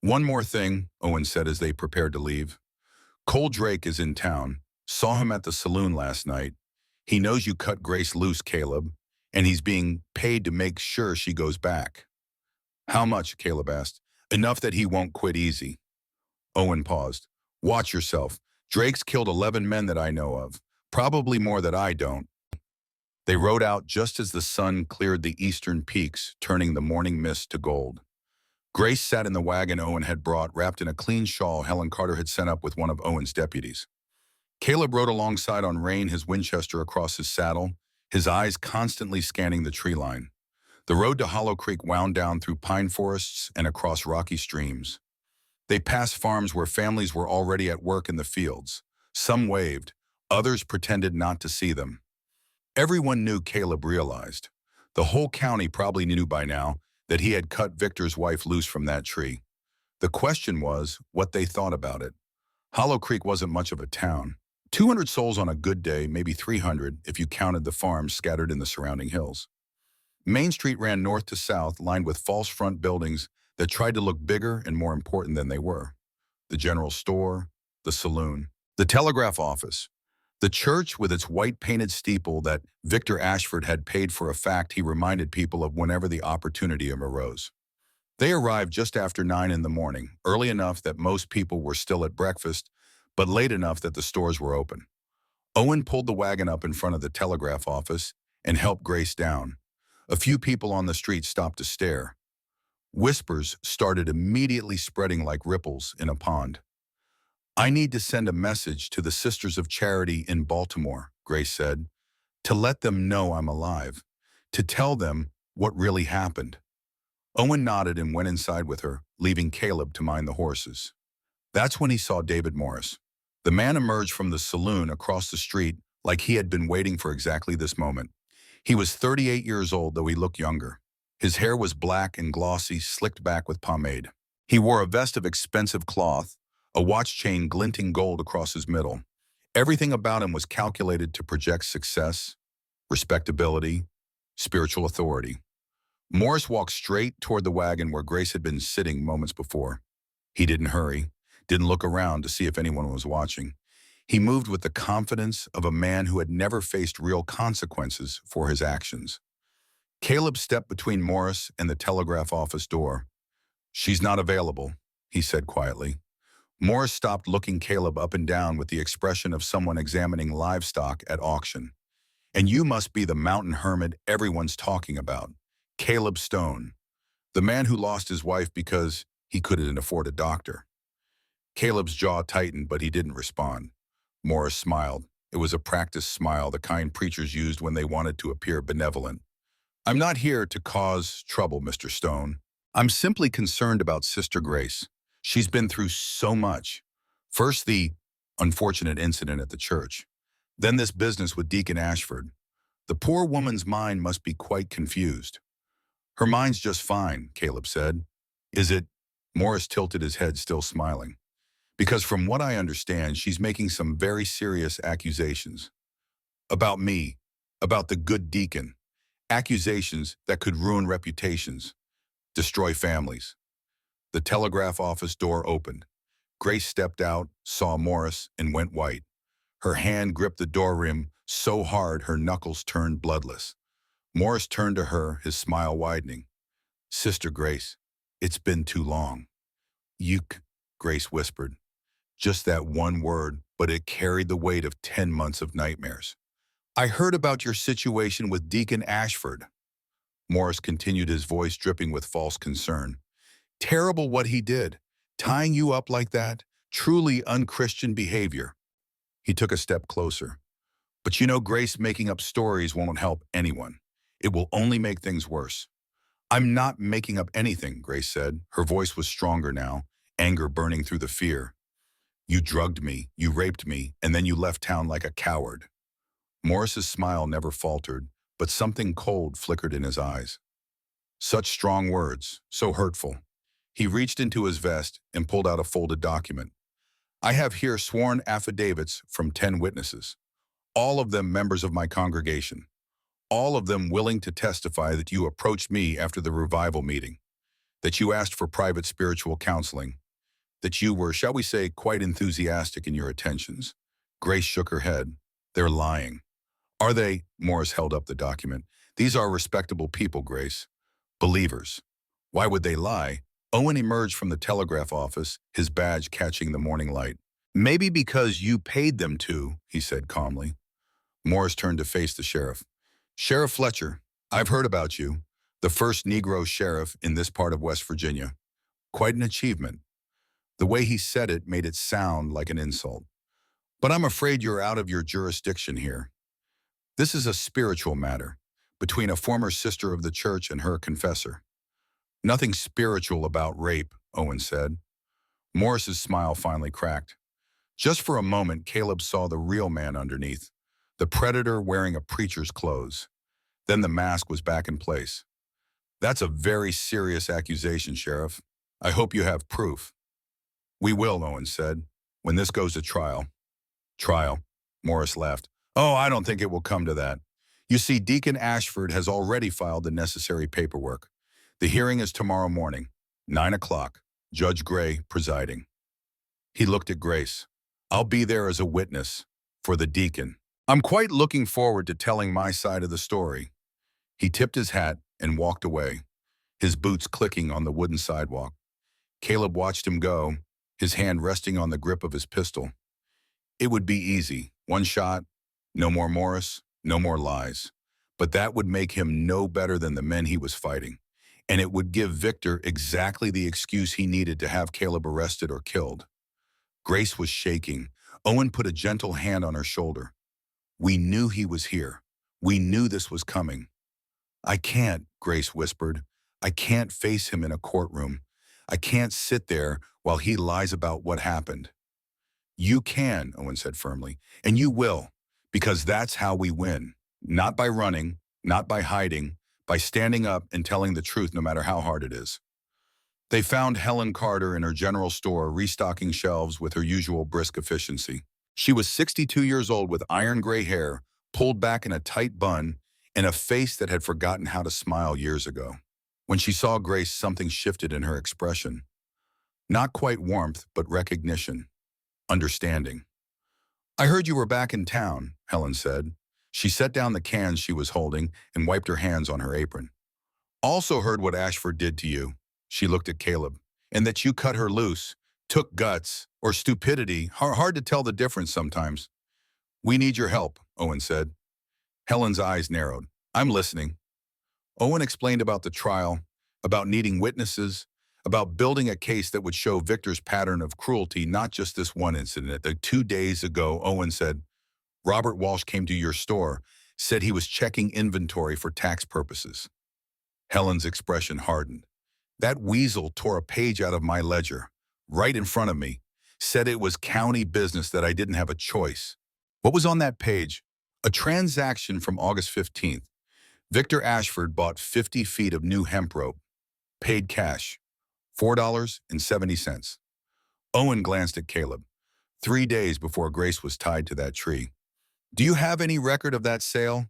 One more thing, Owen said as they prepared to leave. Cole Drake is in town. Saw him at the saloon last night. He knows you cut Grace loose, Caleb, and he's being paid to make sure she goes back. How much? Caleb asked. Enough that he won't quit easy. Owen paused. Watch yourself. Drake's killed 11 men that I know of. Probably more that I don't. They rode out just as the sun cleared the eastern peaks, turning the morning mist to gold. Grace sat in the wagon Owen had brought, wrapped in a clean shawl Helen Carter had sent up with one of Owen's deputies. Caleb rode alongside on rein, his Winchester across his saddle, his eyes constantly scanning the tree line. The road to Hollow Creek wound down through pine forests and across rocky streams. They passed farms where families were already at work in the fields. Some waved, others pretended not to see them. Everyone knew, Caleb realized. The whole county probably knew by now that he had cut Victor's wife loose from that tree. The question was what they thought about it. Hollow Creek wasn't much of a town. 200 souls on a good day, maybe 300 if you counted the farms scattered in the surrounding hills. Main Street ran north to south, lined with false front buildings that tried to look bigger and more important than they were. The general store, the saloon, the telegraph office, the church with its white-painted steeple that Victor Ashford had paid for, a fact he reminded people of whenever the opportunity arose. They arrived just after 9 in the morning, early enough that most people were still at breakfast, but late enough that the stores were open. Owen pulled the wagon up in front of the telegraph office and helped Grace down. A few people on the street stopped to stare. Whispers started immediately spreading like ripples in a pond. I need to send a message to the Sisters of Charity in Baltimore, Grace said, to let them know I'm alive, to tell them what really happened. Owen nodded and went inside with her, leaving Caleb to mind the horses. That's when he saw David Morris. The man emerged from the saloon across the street like he had been waiting for exactly this moment. He was 38 years old, though he looked younger. His hair was black and glossy, slicked back with pomade. He wore a vest of expensive cloth, a watch chain glinting gold across his middle. Everything about him was calculated to project success, respectability, spiritual authority. Morris walked straight toward the wagon where Grace had been sitting moments before. He didn't hurry, didn't look around to see if anyone was watching. He moved with the confidence of a man who had never faced real consequences for his actions. Caleb stepped between Morris and the telegraph office door. She's not available, he said quietly. Morris stopped, looking Caleb up and down with the expression of someone examining livestock at auction. And you must be the mountain hermit everyone's talking about, Caleb Stone, the man who lost his wife because he couldn't afford a doctor. Caleb's jaw tightened, but he didn't respond. Morris smiled. It was a practiced smile, the kind preachers used when they wanted to appear benevolent. I'm not here to cause trouble, Mr. Stone. I'm simply concerned about Sister Grace. She's been through so much. First, the unfortunate incident at the church. Then this business with Deacon Ashford. The poor woman's mind must be quite confused. Her mind's just fine, Caleb said. Is it? Morris tilted his head, still smiling. Because from what I understand, she's making some very serious accusations. About me, about the good deacon. Accusations that could ruin reputations, destroy families. The telegraph office door opened. Grace stepped out, saw Morris, and went white. Her hand gripped the door rim so hard her knuckles turned bloodless. Morris turned to her, his smile widening. "Sister Grace, it's been too long." Grace whispered. Just that one word, but it carried the weight of 10 months of nightmares. "I heard about your situation with Deacon Ashford." Morris continued, his voice dripping with false concern. "Terrible what he did. Tying you up like that. Truly unchristian behavior." He took a step closer. "But you know, Grace, making up stories won't help anyone. It will only make things worse." "I'm not making up anything," Grace said. Her voice was stronger now, anger burning through the fear. "You drugged me, you raped me, and then you left town like a coward." Morris's smile never faltered, but something cold flickered in his eyes. Such strong words, so hurtful. He reached into his vest and pulled out a folded document. "I have here sworn affidavits from 10 witnesses, all of them members of my congregation, all of them willing to testify that you approached me after the revival meeting, that you asked for private spiritual counseling, that you were, shall we say, quite enthusiastic in your attentions." Grace shook her head. "They're lying." "Are they?" Morris held up the document. "These are respectable people, Grace. Believers. Why would they lie?" Owen emerged from the telegraph office, his badge catching the morning light. "Maybe because you paid them to," he said calmly. Morris turned to face the sheriff. "Sheriff Fletcher, I've heard about you. The first Negro sheriff in this part of West Virginia. Quite an achievement." The way he said it made it sound like an insult. "But I'm afraid you're out of your jurisdiction here. This is a spiritual matter, between a former sister of the church and her confessor." "Nothing spiritual about rape," Owen said. Morris's smile finally cracked. Just for a moment, Caleb saw the real man underneath, the predator wearing a preacher's clothes. Then the mask was back in place. "That's a very serious accusation, Sheriff. I hope you have proof." "We will," Owen said, "when this goes to trial." "Trial?" Morris laughed. "Oh, I don't think it will come to that. You see, Deacon Ashford has already filed the necessary paperwork. The hearing is tomorrow morning, 9 o'clock, Judge Gray presiding." He looked at Grace. "I'll be there as a witness for the deacon. I'm quite looking forward to telling my side of the story." He tipped his hat and walked away, his boots clicking on the wooden sidewalk. Caleb watched him go, his hand resting on the grip of his pistol. It would be easy. One shot, no more Morris, no more lies. But that would make him no better than the men he was fighting. And it would give Victor exactly the excuse he needed to have Caleb arrested or killed. Grace was shaking. Owen put a gentle hand on her shoulder. "We knew he was here. We knew this was coming." "I can't," Grace whispered. "I can't face him in a courtroom. I can't sit there while he lies about what happened." "You can," Owen said firmly, "and you will, because that's how we win. Not by running, not by hiding, by standing up and telling the truth no matter how hard it is." They found Helen Carter in her general store restocking shelves with her usual brisk efficiency. She was 62 years old with iron gray hair, pulled back in a tight bun, and a face that had forgotten how to smile years ago. When she saw Grace, something shifted in her expression. Not quite warmth, but recognition. Understanding. "I heard you were back in town," Helen said. She set down the cans she was holding and wiped her hands on her apron. "Also heard what Ashford did to you." She looked at Caleb. "And that you cut her loose. Took guts, or stupidity, hard to tell the difference sometimes." "We need your help," Owen said. Helen's eyes narrowed. "I'm listening." Owen explained about the trial, about needing witnesses, about building a case that would show Victor's pattern of cruelty, not just this one incident. 2 days ago, Owen said, "Robert Walsh came to your store, said he was checking inventory for tax purposes." Helen's expression hardened. "That weasel tore a page out of my ledger, right in front of me, said it was county business, that I didn't have a choice." "What was on that page?" "A transaction from August 15th. Victor Ashford bought 50 feet of new hemp rope. Paid cash. $4.70. Owen glanced at Caleb. 3 days before Grace was tied to that tree. "Do you have any record of that sale?"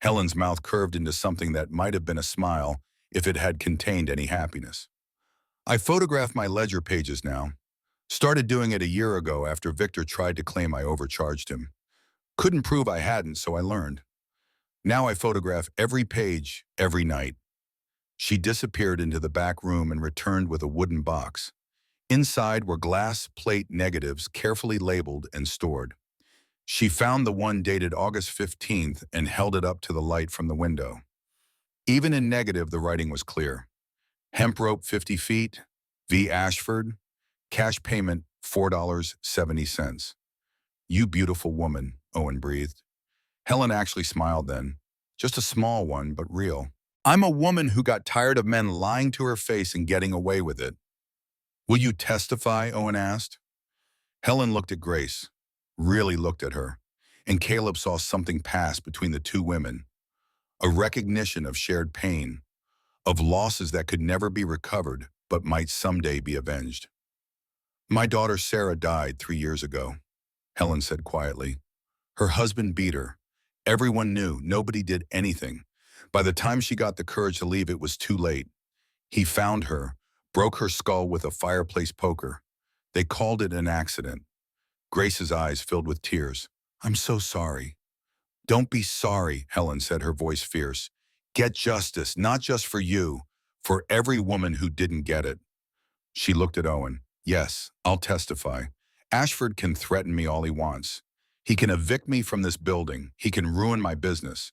Helen's mouth curved into something that might have been a smile if it had contained any happiness. "I photographed my ledger pages now. Started doing it a year ago after Victor tried to claim I overcharged him. Couldn't prove I hadn't, so I learned. Now I photograph every page, every night. She disappeared into the back room and returned with a wooden box. Inside were glass plate negatives carefully labeled and stored. She found the one dated August 15th and held it up to the light from the window. Even in negative, the writing was clear. Hemp rope 50 feet, V. Ashford, cash payment $4.70. You beautiful woman, Owen breathed. Helen actually smiled then. Just a small one, but real. I'm a woman who got tired of men lying to her face and getting away with it. Will you testify? Owen asked. Helen looked at Grace, really looked at her, and Caleb saw something pass between the two women. A recognition of shared pain, of losses that could never be recovered but might someday be avenged. My daughter Sarah died 3 years ago, Helen said quietly. Her husband beat her. Everyone knew, nobody did anything. By the time she got the courage to leave, it was too late. He found her, broke her skull with a fireplace poker. They called it an accident. Grace's eyes filled with tears. I'm so sorry. Don't be sorry, Helen said, her voice fierce. Get justice, not just for you, for every woman who didn't get it. She looked at Owen. Yes, I'll testify. Ashford can threaten me all he wants. He can evict me from this building. He can ruin my business.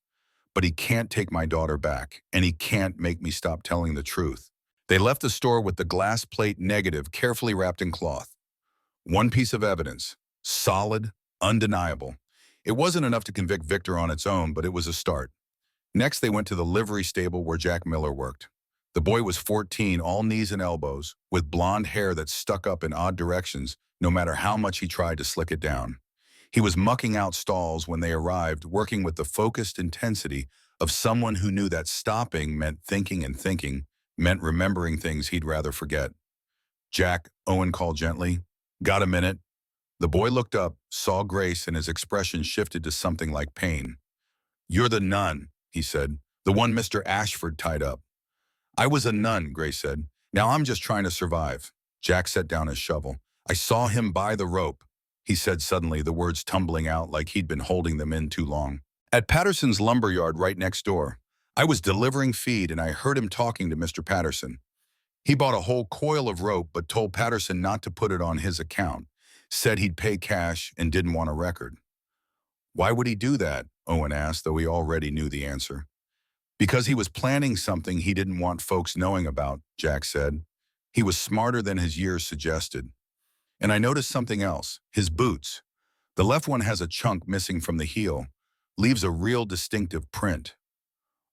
But he can't take my daughter back, and he can't make me stop telling the truth. They left the store with the glass plate negative carefully wrapped in cloth. One piece of evidence, solid, undeniable. It wasn't enough to convict Victor on its own, but it was a start. Next, they went to the livery stable where Jack Miller worked. The boy was 14, all knees and elbows, with blonde hair that stuck up in odd directions, no matter how much he tried to slick it down. He was mucking out stalls when they arrived, working with the focused intensity of someone who knew that stopping meant thinking, and thinking meant remembering things he'd rather forget. Jack, Owen called gently. Got a minute? The boy looked up, saw Grace, and his expression shifted to something like pain. You're the nun, he said, the one Mr. Ashford tied up. I was a nun, Grace said. Now I'm just trying to survive. Jack set down his shovel. I saw him buy the rope, he said suddenly, the words tumbling out like he'd been holding them in too long. At Patterson's lumberyard right next door. I was delivering feed and I heard him talking to Mr. Patterson. He bought a whole coil of rope but told Patterson not to put it on his account. Said he'd pay cash and didn't want a record. Why would he do that? Owen asked, though he already knew the answer. Because he was planning something he didn't want folks knowing about, Jack said. He was smarter than his years suggested. And I noticed something else, his boots. The left one has a chunk missing from the heel, leaves a real distinctive print.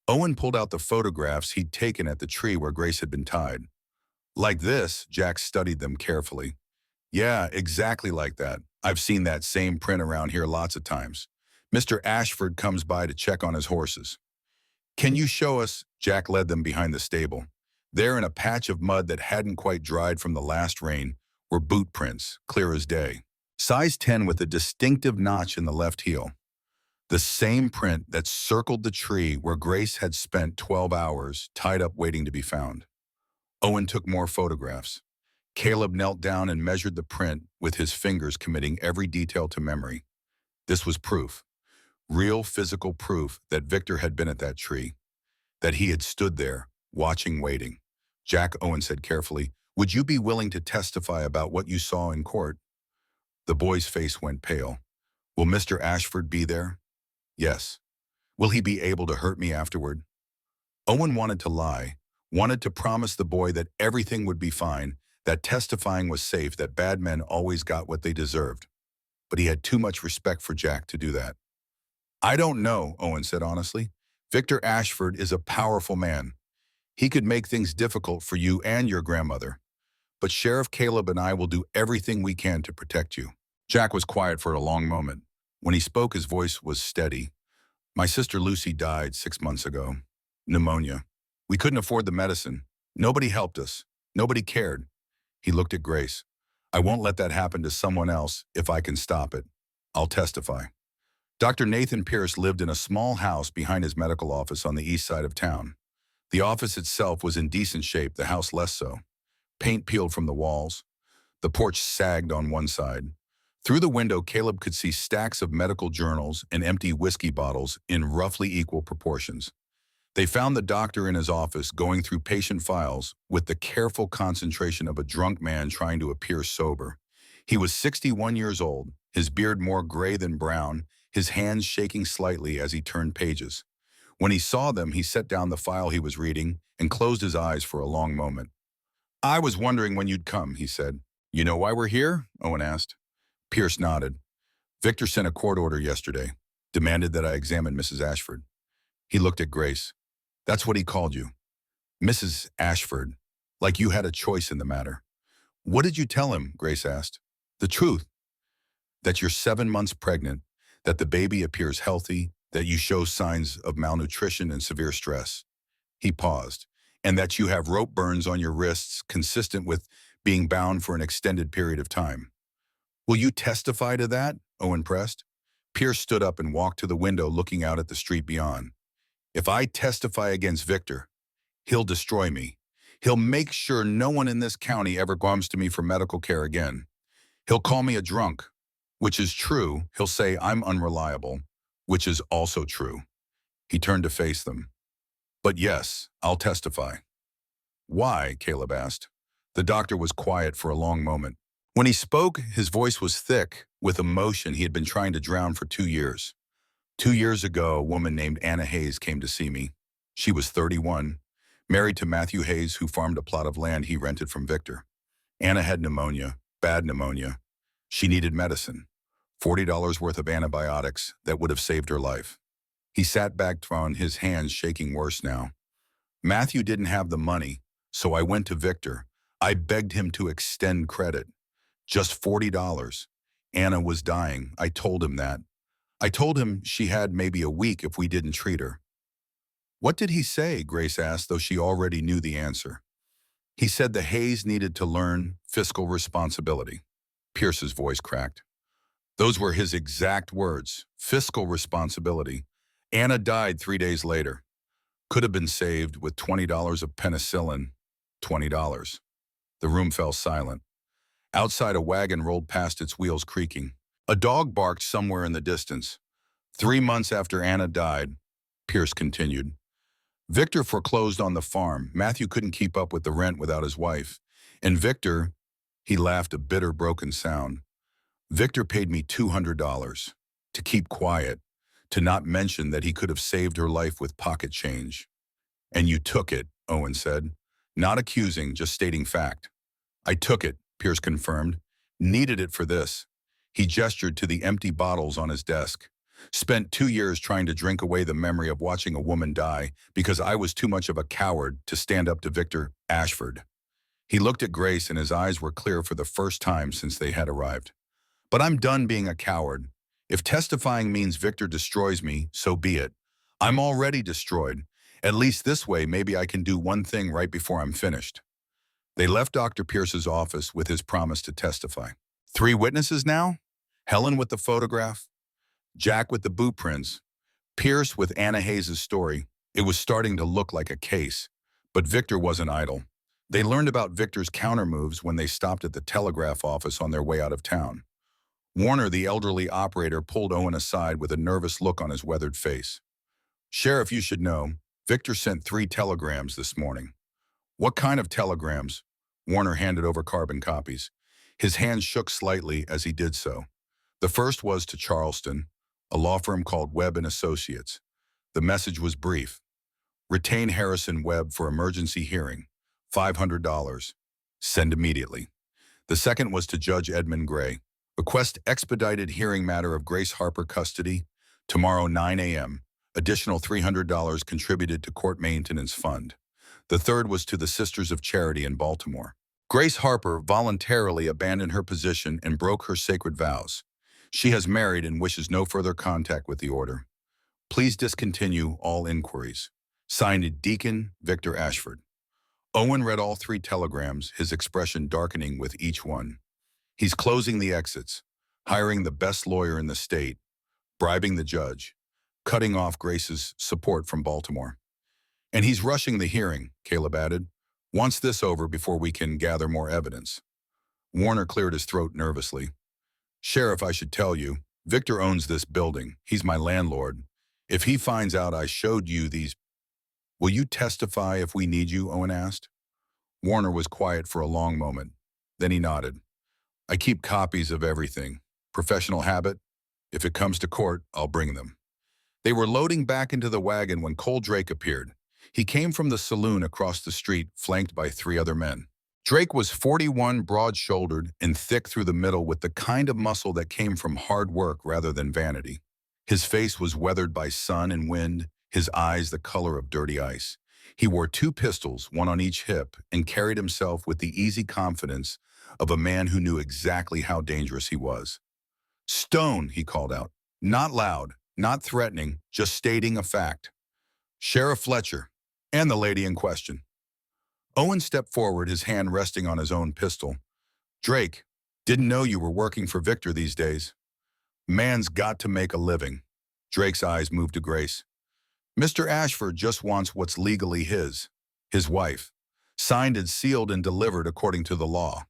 Owen pulled out the photographs he'd taken at the tree where Grace had been tied. Like this, Jack studied them carefully. Yeah, exactly like that. I've seen that same print around here lots of times. Mr. Ashford comes by to check on his horses. Can you show us? Jack led them behind the stable. There, in a patch of mud that hadn't quite dried from the last rain, were boot prints, clear as day. Size 10 with a distinctive notch in the left heel. The same print that circled the tree where Grace had spent 12 hours tied up waiting to be found. Owen took more photographs. Caleb knelt down and measured the print with his fingers, committing every detail to memory. This was proof, real physical proof that Victor had been at that tree, that he had stood there, watching, waiting. Jack, Owen said carefully, would you be willing to testify about what you saw in court? The boy's face went pale. Will Mr. Ashford be there? Yes. Will he be able to hurt me afterward? Owen wanted to lie, wanted to promise the boy that everything would be fine, that testifying was safe, that bad men always got what they deserved. But he had too much respect for Jack to do that. I don't know, Owen said honestly. Victor Ashford is a powerful man. He could make things difficult for you and your grandmother. But Sheriff Caleb and I will do everything we can to protect you. Jack was quiet for a long moment. When he spoke, his voice was steady. My sister Lucy died 6 months ago. Pneumonia. We couldn't afford the medicine. Nobody helped us. Nobody cared. He looked at Grace. I won't let that happen to someone else if I can stop it. I'll testify. Dr. Nathan Pierce lived in a small house behind his medical office on the east side of town. The office itself was in decent shape, the house less so. Paint peeled from the walls. The porch sagged on one side. Through the window, Caleb could see stacks of medical journals and empty whiskey bottles in roughly equal proportions. They found the doctor in his office going through patient files with the careful concentration of a drunk man trying to appear sober. He was 61 years old, his beard more gray than brown, his hands shaking slightly as he turned pages. When he saw them, he set down the file he was reading and closed his eyes for a long moment. "I was wondering when you'd come," he said. "You know why we're here?" Owen asked. Pierce nodded. "Victor sent a court order yesterday, demanded that I examine Mrs. Ashford." He looked at Grace. "That's what he called you. Mrs. Ashford. Like you had a choice in the matter." "What did you tell him?" Grace asked. "The truth. That you're 7 months pregnant, that the baby appears healthy, that you show signs of malnutrition and severe stress." He paused. "And that you have rope burns on your wrists consistent with being bound for an extended period of time." "Will you testify to that?" Owen pressed. Pierce stood up and walked to the window looking out at the street beyond. "If I testify against Victor, he'll destroy me. He'll make sure no one in this county ever comes to me for medical care again. He'll call me a drunk, which is true. He'll say I'm unreliable, which is also true." He turned to face them. "But yes, I'll testify." "Why?" Caleb asked. The doctor was quiet for a long moment. When he spoke, his voice was thick with emotion he had been trying to drown for 2 years. 2 years ago, a woman named Anna Hayes came to see me. She was 31, married to Matthew Hayes, who farmed a plot of land he rented from Victor. Anna had pneumonia, bad pneumonia. She needed medicine, $40 worth of antibiotics that would have saved her life. He sat back on his hands shaking worse now. "Matthew didn't have the money, so I went to Victor. I begged him to extend credit. Just $40. Anna was dying. I told him that. I told him she had maybe a week if we didn't treat her." "What did he say?" Grace asked, though she already knew the answer. "He said the Hayes needed to learn fiscal responsibility." Pierce's voice cracked. "Those were his exact words, fiscal responsibility. Anna died 3 days later. Could have been saved with $20 of penicillin. $20. The room fell silent. Outside, a wagon rolled past, its wheels creaking. A dog barked somewhere in the distance. 3 months after Anna died, Pierce continued, Victor foreclosed on the farm. Matthew couldn't keep up with the rent without his wife. And Victor, he laughed a bitter, broken sound. Victor paid me $200 to keep quiet, to not mention that he could have saved her life with pocket change. "And you took it," Owen said. Not accusing, just stating fact. "I took it," Pierce confirmed. "Needed it for this." He gestured to the empty bottles on his desk. "Spent 2 years trying to drink away the memory of watching a woman die because I was too much of a coward to stand up to Victor Ashford." He looked at Grace and his eyes were clear for the first time since they had arrived. "But I'm done being a coward. If testifying means Victor destroys me, so be it. I'm already destroyed. At least this way, maybe I can do one thing right before I'm finished." They left Dr. Pierce's office with his promise to testify. 3 witnesses now? Helen with the photograph, Jack with the boot prints, Pierce with Anna Hayes' story. It was starting to look like a case, but Victor wasn't idle. They learned about Victor's countermoves when they stopped at the telegraph office on their way out of town. Warner, the elderly operator, pulled Owen aside with a nervous look on his weathered face. "Sheriff, you should know, Victor sent 3 telegrams this morning." "What kind of telegrams?" Warner handed over carbon copies. His hand shook slightly as he did so. The first was to Charleston, a law firm called Webb & Associates. The message was brief. "Retain Harrison Webb for emergency hearing. $500. Send immediately." The second was to Judge Edmund Gray. "Request expedited hearing matter of Grace Harper custody. Tomorrow 9 a.m. Additional $300 contributed to court maintenance fund." The third was to the Sisters of Charity in Baltimore. "Grace Harper voluntarily abandoned her position and broke her sacred vows. She has married and wishes no further contact with the order. Please discontinue all inquiries. Signed, Deacon Victor Ashford." Owen read all 3 telegrams, his expression darkening with each one. He's closing the exits, hiring the best lawyer in the state, bribing the judge, cutting off Grace's support from Baltimore. "And he's rushing the hearing," Caleb added. "Wants this over before we can gather more evidence." Warner cleared his throat nervously. Sheriff, I should tell you, Victor owns this building. He's my landlord. If he finds out I showed you these, will you testify if we need you? Owen asked. Warner was quiet for a long moment. Then he nodded. I keep copies of everything. Professional habit. If it comes to court, I'll bring them. They were loading back into the wagon when Cole Drake appeared. He came from the saloon across the street, flanked by 3 other men. Drake was 41, broad-shouldered, and thick through the middle with the kind of muscle that came from hard work rather than vanity. His face was weathered by sun and wind, his eyes the color of dirty ice. He wore 2 pistols, one on each hip, and carried himself with the easy confidence of a man who knew exactly how dangerous he was. Stone, he called out. Not loud, not threatening, just stating a fact. Sheriff Fletcher, and the lady in question. Owen stepped forward, his hand resting on his own pistol. Drake, didn't know you were working for Victor these days. Man's got to make a living. Drake's eyes moved to Grace. Mr. Ashford just wants what's legally his wife, signed and sealed and delivered according to the law.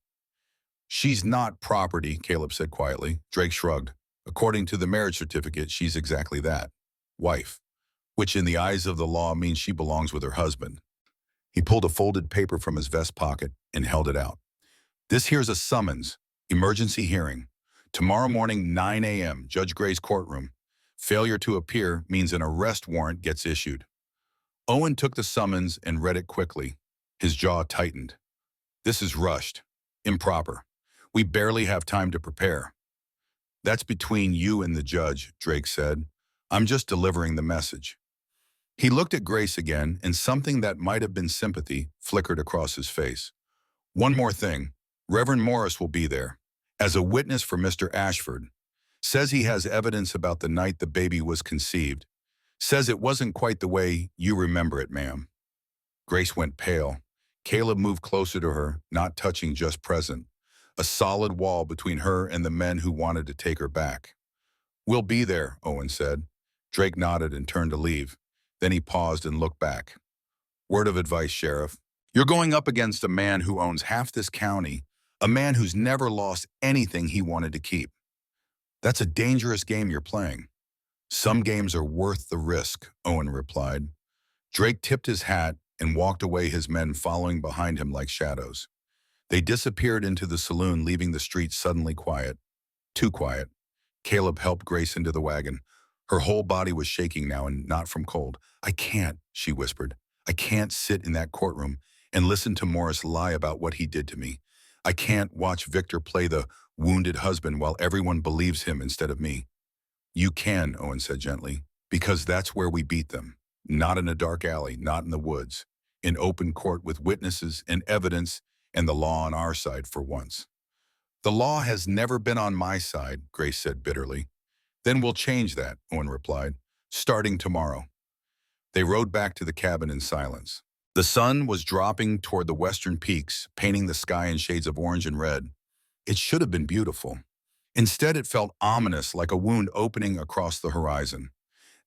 She's not property, Caleb said quietly. Drake shrugged. According to the marriage certificate, she's exactly that, wife, which in the eyes of the law means she belongs with her husband. He pulled a folded paper from his vest pocket and held it out. This here's a summons, emergency hearing. Tomorrow morning, 9 a.m., Judge Gray's courtroom. Failure to appear means an arrest warrant gets issued. Owen took the summons and read it quickly. His jaw tightened. This is rushed, improper. We barely have time to prepare. That's between you and the judge, Drake said. I'm just delivering the message. He looked at Grace again, and something that might have been sympathy flickered across his face. One more thing. Reverend Morris will be there, as a witness for Mr. Ashford. Says he has evidence about the night the baby was conceived. Says it wasn't quite the way you remember it, ma'am. Grace went pale. Caleb moved closer to her, not touching, just present. A solid wall between her and the men who wanted to take her back. We'll be there, Owen said. Drake nodded and turned to leave. Then he paused and looked back. Word of advice, Sheriff. You're going up against a man who owns half this county, a man who's never lost anything he wanted to keep. That's a dangerous game you're playing. Some games are worth the risk, Owen replied. Drake tipped his hat and walked away, his men following behind him like shadows. They disappeared into the saloon, leaving the street suddenly quiet. Too quiet. Caleb helped Grace into the wagon. Her whole body was shaking now, and not from cold. I can't, she whispered. I can't sit in that courtroom and listen to Morris lie about what he did to me. I can't watch Victor play the wounded husband while everyone believes him instead of me. You can, Owen said gently, because that's where we beat them. Not in a dark alley, not in the woods. In open court with witnesses and evidence and the law on our side for once. The law has never been on my side, Grace said bitterly. Then we'll change that, Owen replied, starting tomorrow. They rode back to the cabin in silence. The sun was dropping toward the western peaks, painting the sky in shades of orange and red. It should have been beautiful. Instead, it felt ominous, like a wound opening across the horizon.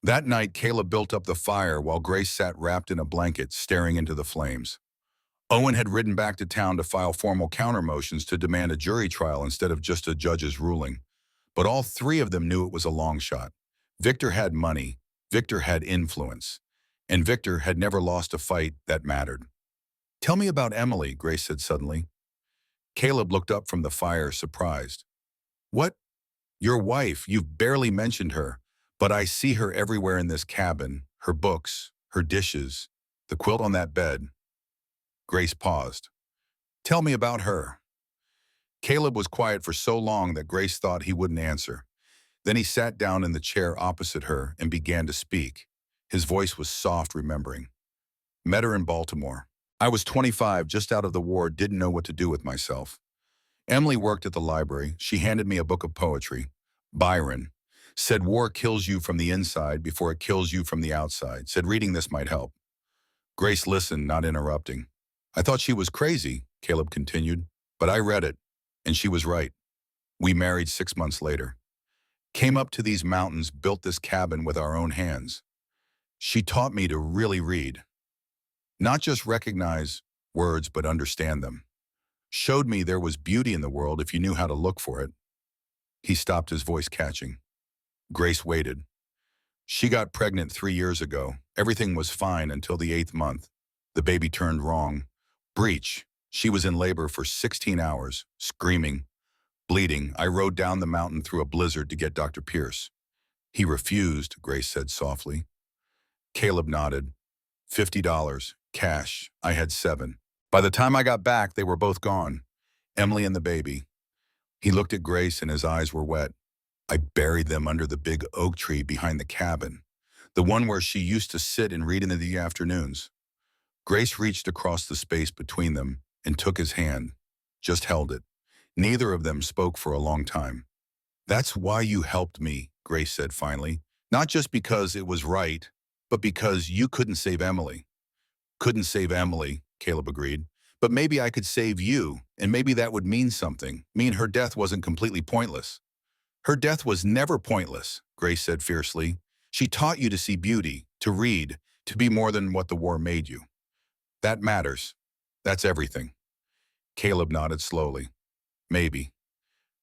That night, Caleb built up the fire while Grace sat wrapped in a blanket, staring into the flames. Owen had ridden back to town to file formal counter motions to demand a jury trial instead of just a judge's ruling. But all 3 of them knew it was a long shot. Victor had money, Victor had influence, and Victor had never lost a fight that mattered. Tell me about Emily, Grace said suddenly. Caleb looked up from the fire, surprised. What? Your wife, you've barely mentioned her, but I see her everywhere in this cabin, her books, her dishes, the quilt on that bed. Grace paused. Tell me about her. Caleb was quiet for so long that Grace thought he wouldn't answer. Then he sat down in the chair opposite her and began to speak. His voice was soft, remembering. Met her in Baltimore. I was 25, just out of the war, didn't know what to do with myself. Emily worked at the library. She handed me a book of poetry. Byron. Said war kills you from the inside before it kills you from the outside. Said reading this might help. Grace listened, not interrupting. I thought she was crazy, Caleb continued, but I read it. And she was right. We married 6 months later. Came up to these mountains, built this cabin with our own hands. She taught me to really read. Not just recognize words, but understand them. Showed me there was beauty in the world if you knew how to look for it. He stopped, his voice catching. Grace waited. She got pregnant 3 years ago. Everything was fine until the 8th month. The baby turned wrong. Breech. She was in labor for 16 hours, screaming, bleeding. I rode down the mountain through a blizzard to get Dr. Pierce. He refused, Grace said softly. Caleb nodded. $50, cash. I had 7. By the time I got back, they were both gone. Emily and the baby. He looked at Grace and his eyes were wet. I buried them under the big oak tree behind the cabin, the one where she used to sit and read in the afternoons. Grace reached across the space between them and took his hand, just held it. Neither of them spoke for a long time. That's why you helped me, Grace said finally. Not just because it was right, but because you couldn't save Emily. Couldn't save Emily, Caleb agreed. But maybe I could save you, and maybe that would mean something, mean her death wasn't completely pointless. Her death was never pointless, Grace said fiercely. She taught you to see beauty, to read, to be more than what the war made you. That matters. That's everything. Caleb nodded slowly. Maybe.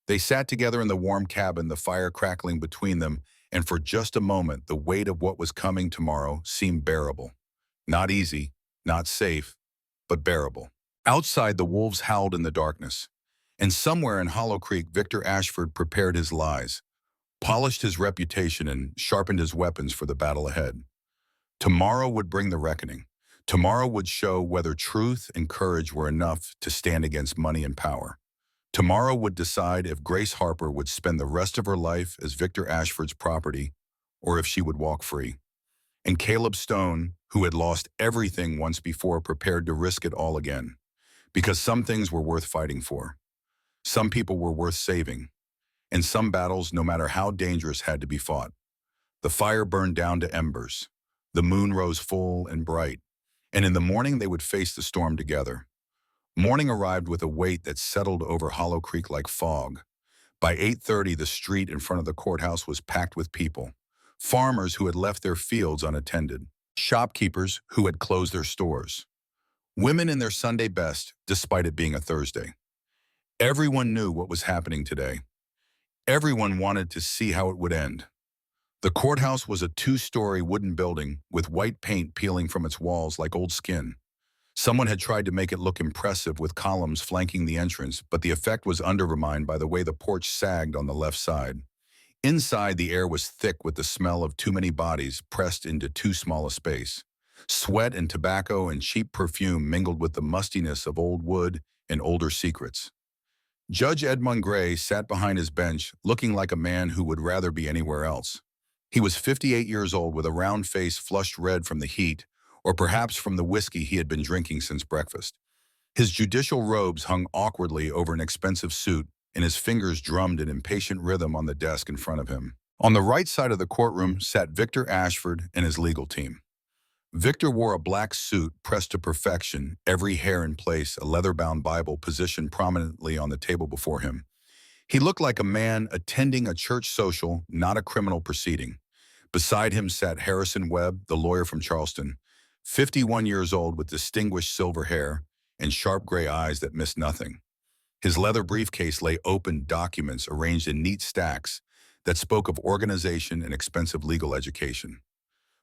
They sat together in the warm cabin, the fire crackling between them, and for just a moment, the weight of what was coming tomorrow seemed bearable. Not easy, not safe, but bearable. Outside, the wolves howled in the darkness. And somewhere in Hollow Creek, Victor Ashford prepared his lies, polished his reputation, and sharpened his weapons for the battle ahead. Tomorrow would bring the reckoning. Tomorrow would show whether truth and courage were enough to stand against money and power. Tomorrow would decide if Grace Harper would spend the rest of her life as Victor Ashford's property or if she would walk free. And Caleb Stone, who had lost everything once before, prepared to risk it all again. Because some things were worth fighting for. Some people were worth saving. And some battles, no matter how dangerous, had to be fought. The fire burned down to embers. The moon rose full and bright. And in the morning they would face the storm together. Morning arrived with a weight that settled over Hollow Creek like fog. By 8:30, the street in front of the courthouse was packed with people. Farmers who had left their fields unattended. Shopkeepers who had closed their stores. Women in their Sunday best, despite it being a Thursday. Everyone knew what was happening today. Everyone wanted to see how it would end. The courthouse was a 2-story wooden building with white paint peeling from its walls like old skin. Someone had tried to make it look impressive with columns flanking the entrance, but the effect was undermined by the way the porch sagged on the left side. Inside, the air was thick with the smell of too many bodies pressed into too small a space. Sweat and tobacco and cheap perfume mingled with the mustiness of old wood and older secrets. Judge Edmund Gray sat behind his bench, looking like a man who would rather be anywhere else. He was 58 years old with a round face flushed red from the heat, or perhaps from the whiskey he had been drinking since breakfast. His judicial robes hung awkwardly over an expensive suit, and his fingers drummed in impatient rhythm on the desk in front of him. On the right side of the courtroom sat Victor Ashford and his legal team. Victor wore a black suit pressed to perfection, every hair in place, a leather-bound Bible positioned prominently on the table before him. He looked like a man attending a church social, not a criminal proceeding. Beside him sat Harrison Webb, the lawyer from Charleston, 51 years old with distinguished silver hair and sharp gray eyes that missed nothing. His leather briefcase lay open documents arranged in neat stacks that spoke of organization and expensive legal education.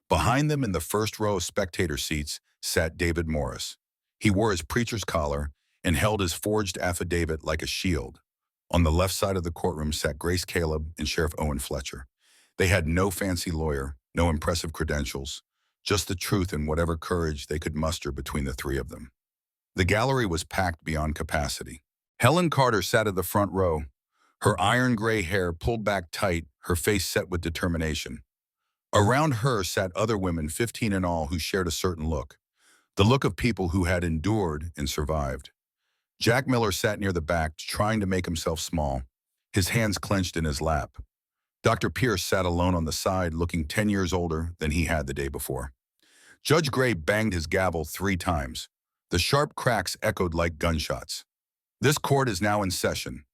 Behind them in the first row of spectator seats sat David Morris. He wore his preacher's collar and held his forged affidavit like a shield. On the left side of the courtroom sat Grace Caleb and Sheriff Owen Fletcher. They had no fancy lawyer, no impressive credentials, just the truth and whatever courage they could muster between the three of them. The gallery was packed beyond capacity. Helen Carter sat at the front row, her iron gray hair pulled back tight, her face set with determination. Around her sat other women, 15 in all, who shared a certain look, the look of people who had endured and survived. Jack Miller sat near the back, trying to make himself small, his hands clenched in his lap. Dr. Pierce sat alone on the side, looking 10 years older than he had the day before. Judge Gray banged his gavel 3 times. The sharp cracks echoed like gunshots. This court is now in session.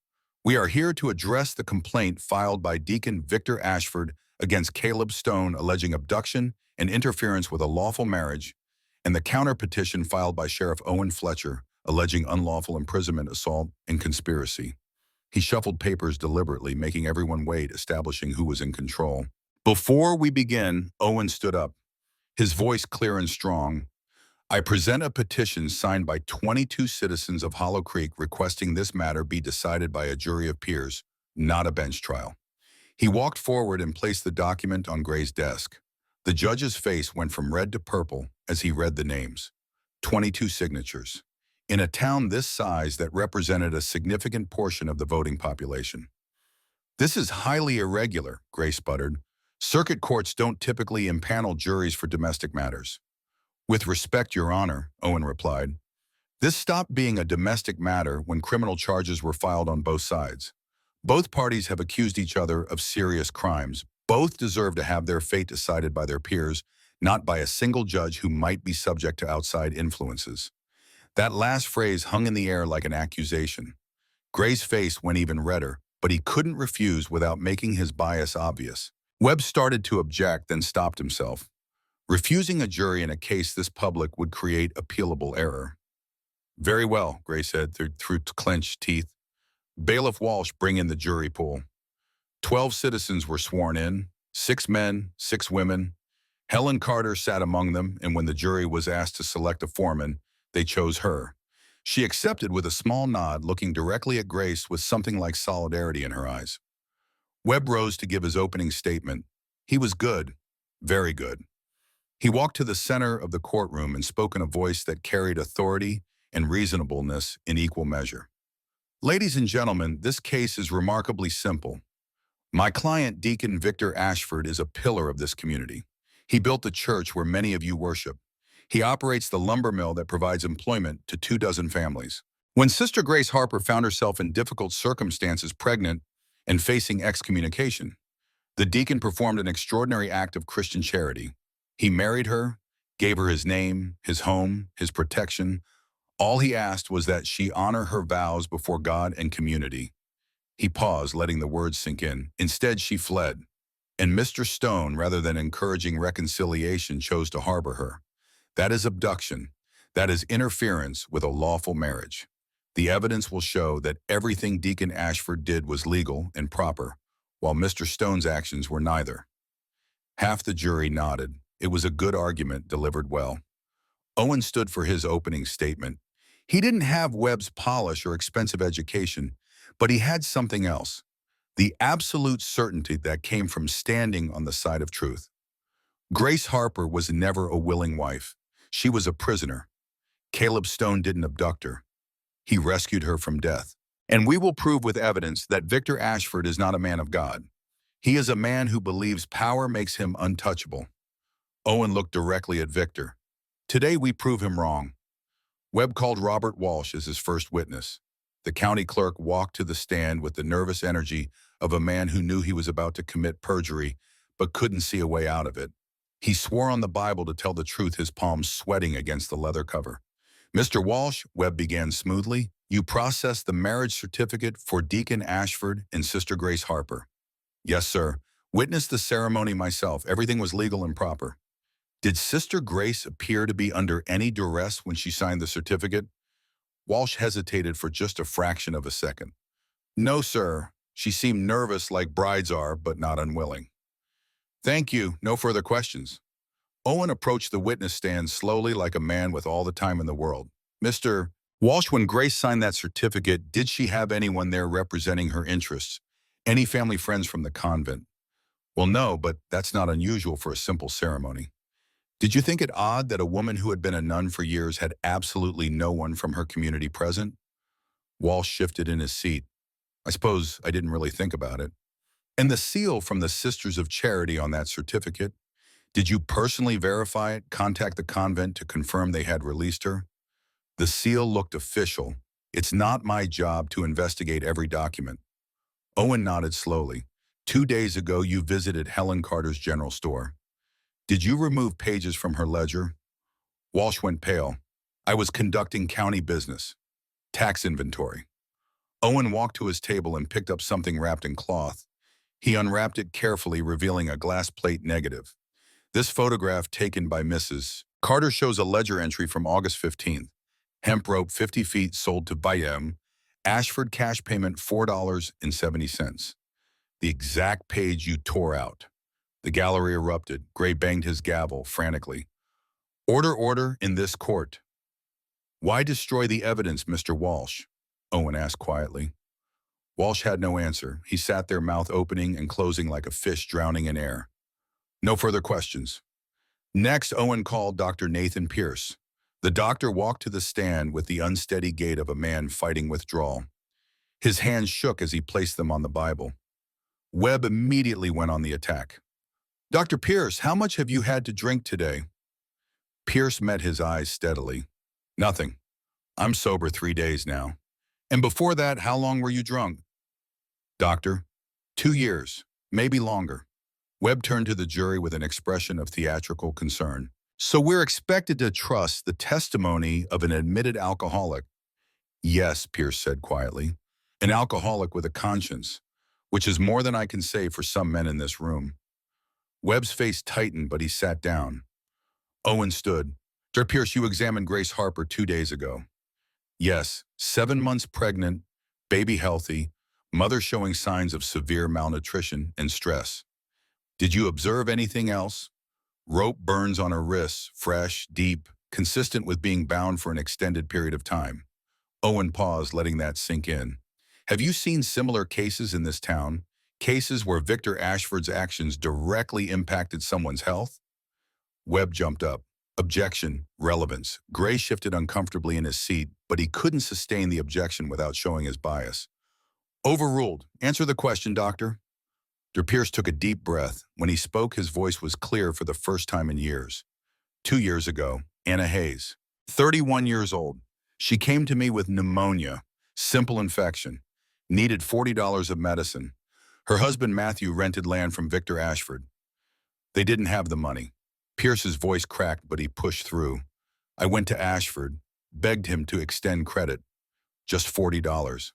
We are here to address the complaint filed by Deacon Victor Ashford against Caleb Stone alleging abduction and interference with a lawful marriage, and the counter-petition filed by Sheriff Owen Fletcher alleging unlawful imprisonment, assault, and conspiracy. He shuffled papers deliberately, making everyone wait, establishing who was in control. Before we begin, Owen stood up, his voice clear and strong. I present a petition signed by 22 citizens of Hollow Creek requesting this matter be decided by a jury of peers, not a bench trial. He walked forward and placed the document on Gray's desk. The judge's face went from red to purple as he read the names. 22 signatures. In a town this size that represented a significant portion of the voting population. This is highly irregular, Gray sputtered. Circuit courts don't typically impanel juries for domestic matters. With respect, Your Honor, Owen replied. This stopped being a domestic matter when criminal charges were filed on both sides. Both parties have accused each other of serious crimes. Both deserve to have their fate decided by their peers, not by a single judge who might be subject to outside influences. That last phrase hung in the air like an accusation. Gray's face went even redder, but he couldn't refuse without making his bias obvious. Webb started to object, then stopped himself. Refusing a jury in a case this public would create appealable error. Very well, Gray said through clenched teeth. Bailiff Walsh, bring in the jury pool. 12 citizens were sworn in, 6 men, 6 women. Helen Carter sat among them, and when the jury was asked to select a foreman, they chose her. She accepted with a small nod, looking directly at Grace with something like solidarity in her eyes. Webb rose to give his opening statement. He was good, very good. He walked to the center of the courtroom and spoke in a voice that carried authority and reasonableness in equal measure. Ladies and gentlemen, this case is remarkably simple. My client, Deacon Victor Ashford, is a pillar of this community. He built the church where many of you worship. He operates the lumber mill that provides employment to 24 families. When Sister Grace Harper found herself in difficult circumstances, pregnant and facing excommunication, the deacon performed an extraordinary act of Christian charity. He married her, gave her his name, his home, his protection. All he asked was that she honor her vows before God and community. He paused, letting the words sink in. Instead, she fled, and Mr. Stone, rather than encouraging reconciliation, chose to harbor her. That is abduction. That is interference with a lawful marriage. The evidence will show that everything Deacon Ashford did was legal and proper, while Mr. Stone's actions were neither. Half the jury nodded. It was a good argument, delivered well. Owen stood for his opening statement. He didn't have Webb's polish or expensive education, but he had something else, the absolute certainty that came from standing on the side of truth. Grace Harper was never a willing wife. She was a prisoner. Caleb Stone didn't abduct her. He rescued her from death. And we will prove with evidence that Victor Ashford is not a man of God. He is a man who believes power makes him untouchable. Owen looked directly at Victor. Today we prove him wrong. Webb called Robert Walsh as his first witness. The county clerk walked to the stand with the nervous energy of a man who knew he was about to commit perjury, but couldn't see a way out of it. He swore on the Bible to tell the truth, his palms sweating against the leather cover. Mr. Walsh, Webb began smoothly, you processed the marriage certificate for Deacon Ashford and Sister Grace Harper. Yes, sir. Witnessed the ceremony myself. Everything was legal and proper. Did Sister Grace appear to be under any duress when she signed the certificate? Walsh hesitated for just a fraction of a second. No, sir. She seemed nervous like brides are, but not unwilling. Thank you. No further questions. Owen approached the witness stand slowly like a man with all the time in the world. Mr. Walsh, when Grace signed that certificate, did she have anyone there representing her interests? Any family friends from the convent? Well, no, but that's not unusual for a simple ceremony. Did you think it odd that a woman who had been a nun for years had absolutely no one from her community present? Walsh shifted in his seat. I suppose I didn't really think about it. And the seal from the Sisters of Charity on that certificate? Did you personally verify it, contact the convent to confirm they had released her? The seal looked official. It's not my job to investigate every document. Owen nodded slowly. 2 days ago, you visited Helen Carter's general store. Did you remove pages from her ledger? Walsh went pale. I was conducting county business. Tax inventory. Owen walked to his table and picked up something wrapped in cloth. He unwrapped it carefully, revealing a glass plate negative. This photograph taken by Mrs. Carter shows a ledger entry from August 15th. Hemp rope 50 feet sold to Bayem. Ashford cash payment $4.70. The exact page you tore out. The gallery erupted. Gray banged his gavel frantically. Order, order in this court. Why destroy the evidence, Mr. Walsh? Owen asked quietly. Walsh had no answer. He sat there, mouth opening and closing like a fish drowning in air. No further questions. Next, Owen called Dr. Nathan Pierce. The doctor walked to the stand with the unsteady gait of a man fighting withdrawal. His hands shook as he placed them on the Bible. Webb immediately went on the attack. Dr. Pierce, how much have you had to drink today? Pierce met his eyes steadily. Nothing. I'm sober 3 days now. And before that, how long were you drunk? Doctor, 2 years, maybe longer. Webb turned to the jury with an expression of theatrical concern. So we're expected to trust the testimony of an admitted alcoholic? Yes, Pierce said quietly. An alcoholic with a conscience, which is more than I can say for some men in this room. Webb's face tightened, but he sat down. Owen stood. Sir Pierce, you examined Grace Harper 2 days ago. Yes, 7 months pregnant, baby healthy, mother showing signs of severe malnutrition and stress. Did you observe anything else? Rope burns on her wrists, fresh, deep, consistent with being bound for an extended period of time. Owen paused, letting that sink in. Have you seen similar cases in this town? Cases where Victor Ashford's actions directly impacted someone's health? Webb jumped up. Objection, relevance. Gray shifted uncomfortably in his seat, but he couldn't sustain the objection without showing his bias. Overruled. Answer the question, doctor. Sir Pierce took a deep breath. When he spoke, his voice was clear for the first time in years. 2 years ago, Anna Hayes, 31 years old. She came to me with pneumonia, simple infection, needed $40 of medicine. Her husband, Matthew, rented land from Victor Ashford. They didn't have the money. Pierce's voice cracked, but he pushed through. I went to Ashford, begged him to extend credit. Just $40.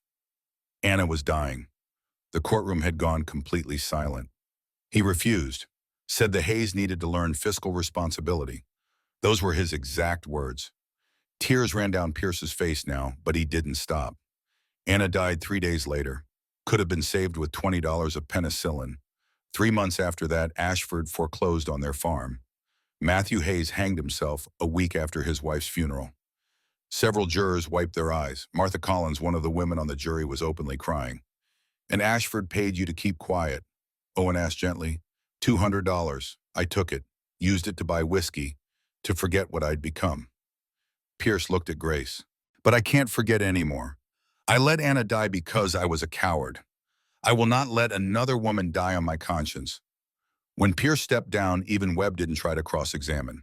Anna was dying. The courtroom had gone completely silent. He refused, said the Hayes needed to learn fiscal responsibility. Those were his exact words. Tears ran down Pierce's face now, but he didn't stop. Anna died 3 days later. Could have been saved with $20 of penicillin. 3 months after that, Ashford foreclosed on their farm. Matthew Hayes hanged himself a week after his wife's funeral. Several jurors wiped their eyes. Martha Collins, one of the women on the jury, was openly crying. And Ashford paid you to keep quiet? Owen asked gently. $200. I took it, used it to buy whiskey, to forget what I'd become. Pierce looked at Grace. But I can't forget anymore. I let Anna die because I was a coward. I will not let another woman die on my conscience. When Pierce stepped down, even Webb didn't try to cross-examine.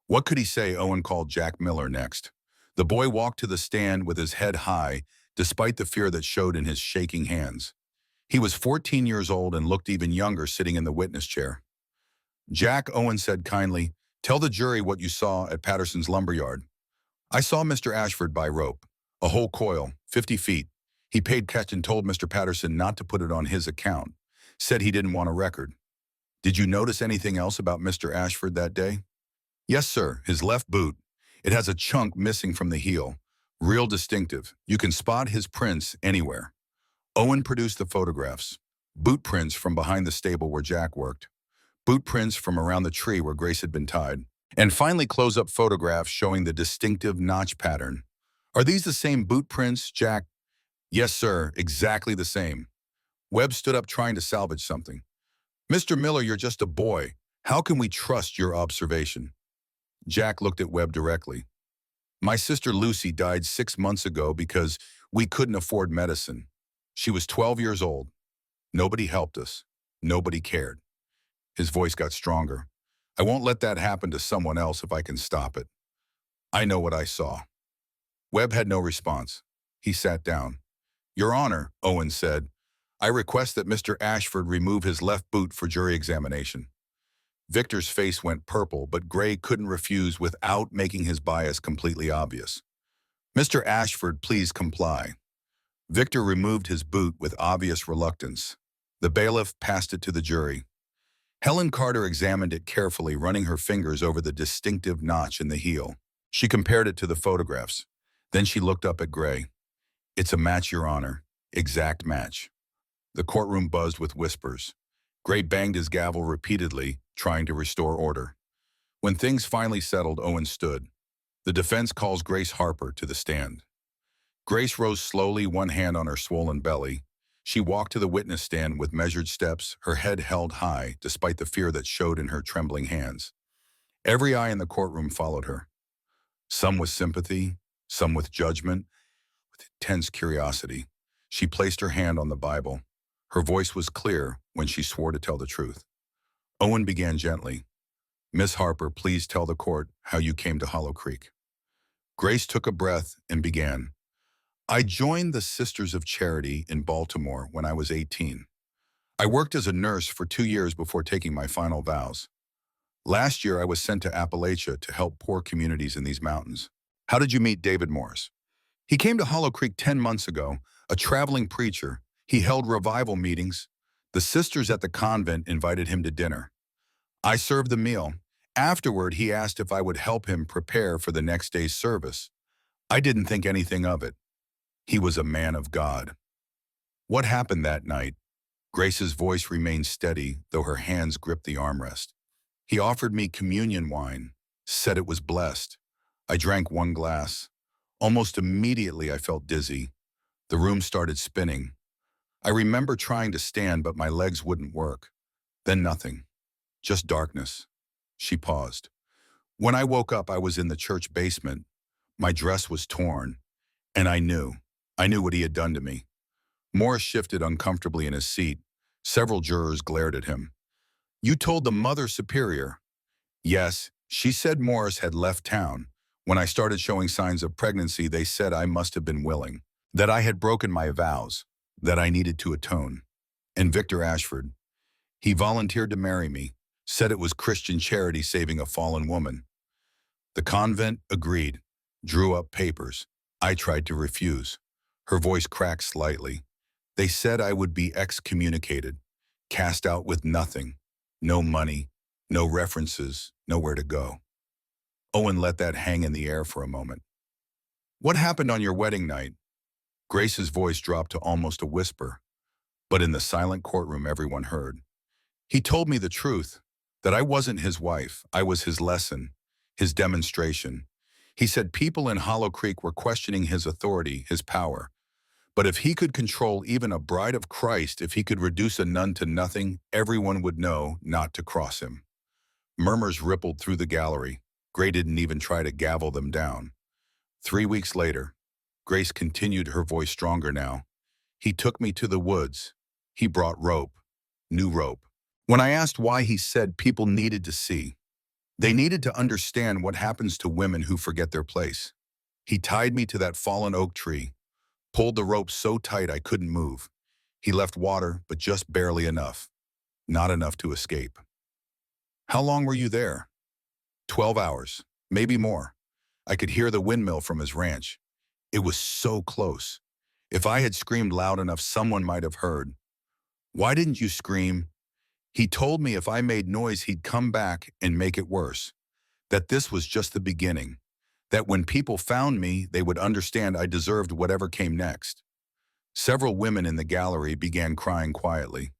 What could he say? Owen called Jack Miller next. The boy walked to the stand with his head high, despite the fear that showed in his shaking hands. He was 14 years old and looked even younger sitting in the witness chair. Jack, Owen said kindly, tell the jury what you saw at Patterson's lumberyard. I saw Mr. Ashford buy rope, a whole coil, 50 feet. He paid cash and told Mr. Patterson not to put it on his account, said he didn't want a record. Did you notice anything else about Mr. Ashford that day? Yes, sir, his left boot. It has a chunk missing from the heel. Real distinctive. You can spot his prints anywhere. Owen produced the photographs. Boot prints from behind the stable where Jack worked. Boot prints from around the tree where Grace had been tied. And finally close-up photographs showing the distinctive notch pattern. Are these the same boot prints, Jack? Yes, sir, exactly the same. Webb stood up trying to salvage something. Mr. Miller, you're just a boy. How can we trust your observation? Jack looked at Webb directly. My sister Lucy died 6 months ago because we couldn't afford medicine. She was 12 years old. Nobody helped us. Nobody cared. His voice got stronger. I won't let that happen to someone else if I can stop it. I know what I saw. Webb had no response. He sat down. Your Honor, Owen said, I request that Mr. Ashford remove his left boot for jury examination. Victor's face went purple, but Gray couldn't refuse without making his bias completely obvious. Mr. Ashford, please comply. Victor removed his boot with obvious reluctance. The bailiff passed it to the jury. Helen Carter examined it carefully, running her fingers over the distinctive notch in the heel. She compared it to the photographs. Then she looked up at Gray. It's a match, Your Honor. Exact match. The courtroom buzzed with whispers. Gray banged his gavel repeatedly, trying to restore order. When things finally settled, Owen stood. The defense calls Grace Harper to the stand. Grace rose slowly, one hand on her swollen belly. She walked to the witness stand with measured steps, her head held high, despite the fear that showed in her trembling hands. Every eye in the courtroom followed her. Some with sympathy, some with judgment, with intense curiosity. She placed her hand on the Bible. Her voice was clear when she swore to tell the truth. Owen began gently. Miss Harper, please tell the court how you came to Hollow Creek. Grace took a breath and began. I joined the Sisters of Charity in Baltimore when I was 18. I worked as a nurse for 2 years before taking my final vows. Last year, I was sent to Appalachia to help poor communities in these mountains. How did you meet David Morris? He came to Hollow Creek 10 months ago, a traveling preacher. He held revival meetings. The sisters at the convent invited him to dinner. I served the meal. Afterward, he asked if I would help him prepare for the next day's service. I didn't think anything of it. He was a man of God. What happened that night? Grace's voice remained steady, though her hands gripped the armrest. He offered me communion wine, said it was blessed. I drank one glass. Almost immediately, I felt dizzy. The room started spinning. I remember trying to stand, but my legs wouldn't work. Then nothing. Just darkness. She paused. When I woke up, I was in the church basement. My dress was torn, and I knew what he had done to me. Morris shifted uncomfortably in his seat. Several jurors glared at him. You told the Mother Superior? Yes, she said Morris had left town. When I started showing signs of pregnancy, they said I must have been willing, that I had broken my vows, that I needed to atone. And Victor Ashford, he volunteered to marry me, said it was Christian charity saving a fallen woman. The convent agreed, drew up papers. I tried to refuse. Her voice cracked slightly. They said I would be excommunicated, cast out with nothing, no money, no references, nowhere to go. Owen let that hang in the air for a moment. What happened on your wedding night? Grace's voice dropped to almost a whisper, but in the silent courtroom everyone heard. He told me the truth, that I wasn't his wife, I was his lesson, his demonstration. He said people in Hollow Creek were questioning his authority, his power. But if he could control even a bride of Christ, if he could reduce a nun to nothing, everyone would know not to cross him. Murmurs rippled through the gallery. Gray didn't even try to gavel them down. 3 weeks later, Grace continued, her voice stronger now. He took me to the woods. He brought rope, new rope. When I asked why, he said people needed to see. They needed to understand what happens to women who forget their place. He tied me to that fallen oak tree, pulled the rope so tight I couldn't move. He left water, but just barely enough. Not enough to escape. How long were you there? 12 hours, maybe more. I could hear the windmill from his ranch. It was so close. If I had screamed loud enough, someone might have heard. Why didn't you scream? He told me if I made noise, he'd come back and make it worse. That this was just the beginning. That when people found me, they would understand I deserved whatever came next. Several women in the gallery began crying quietly.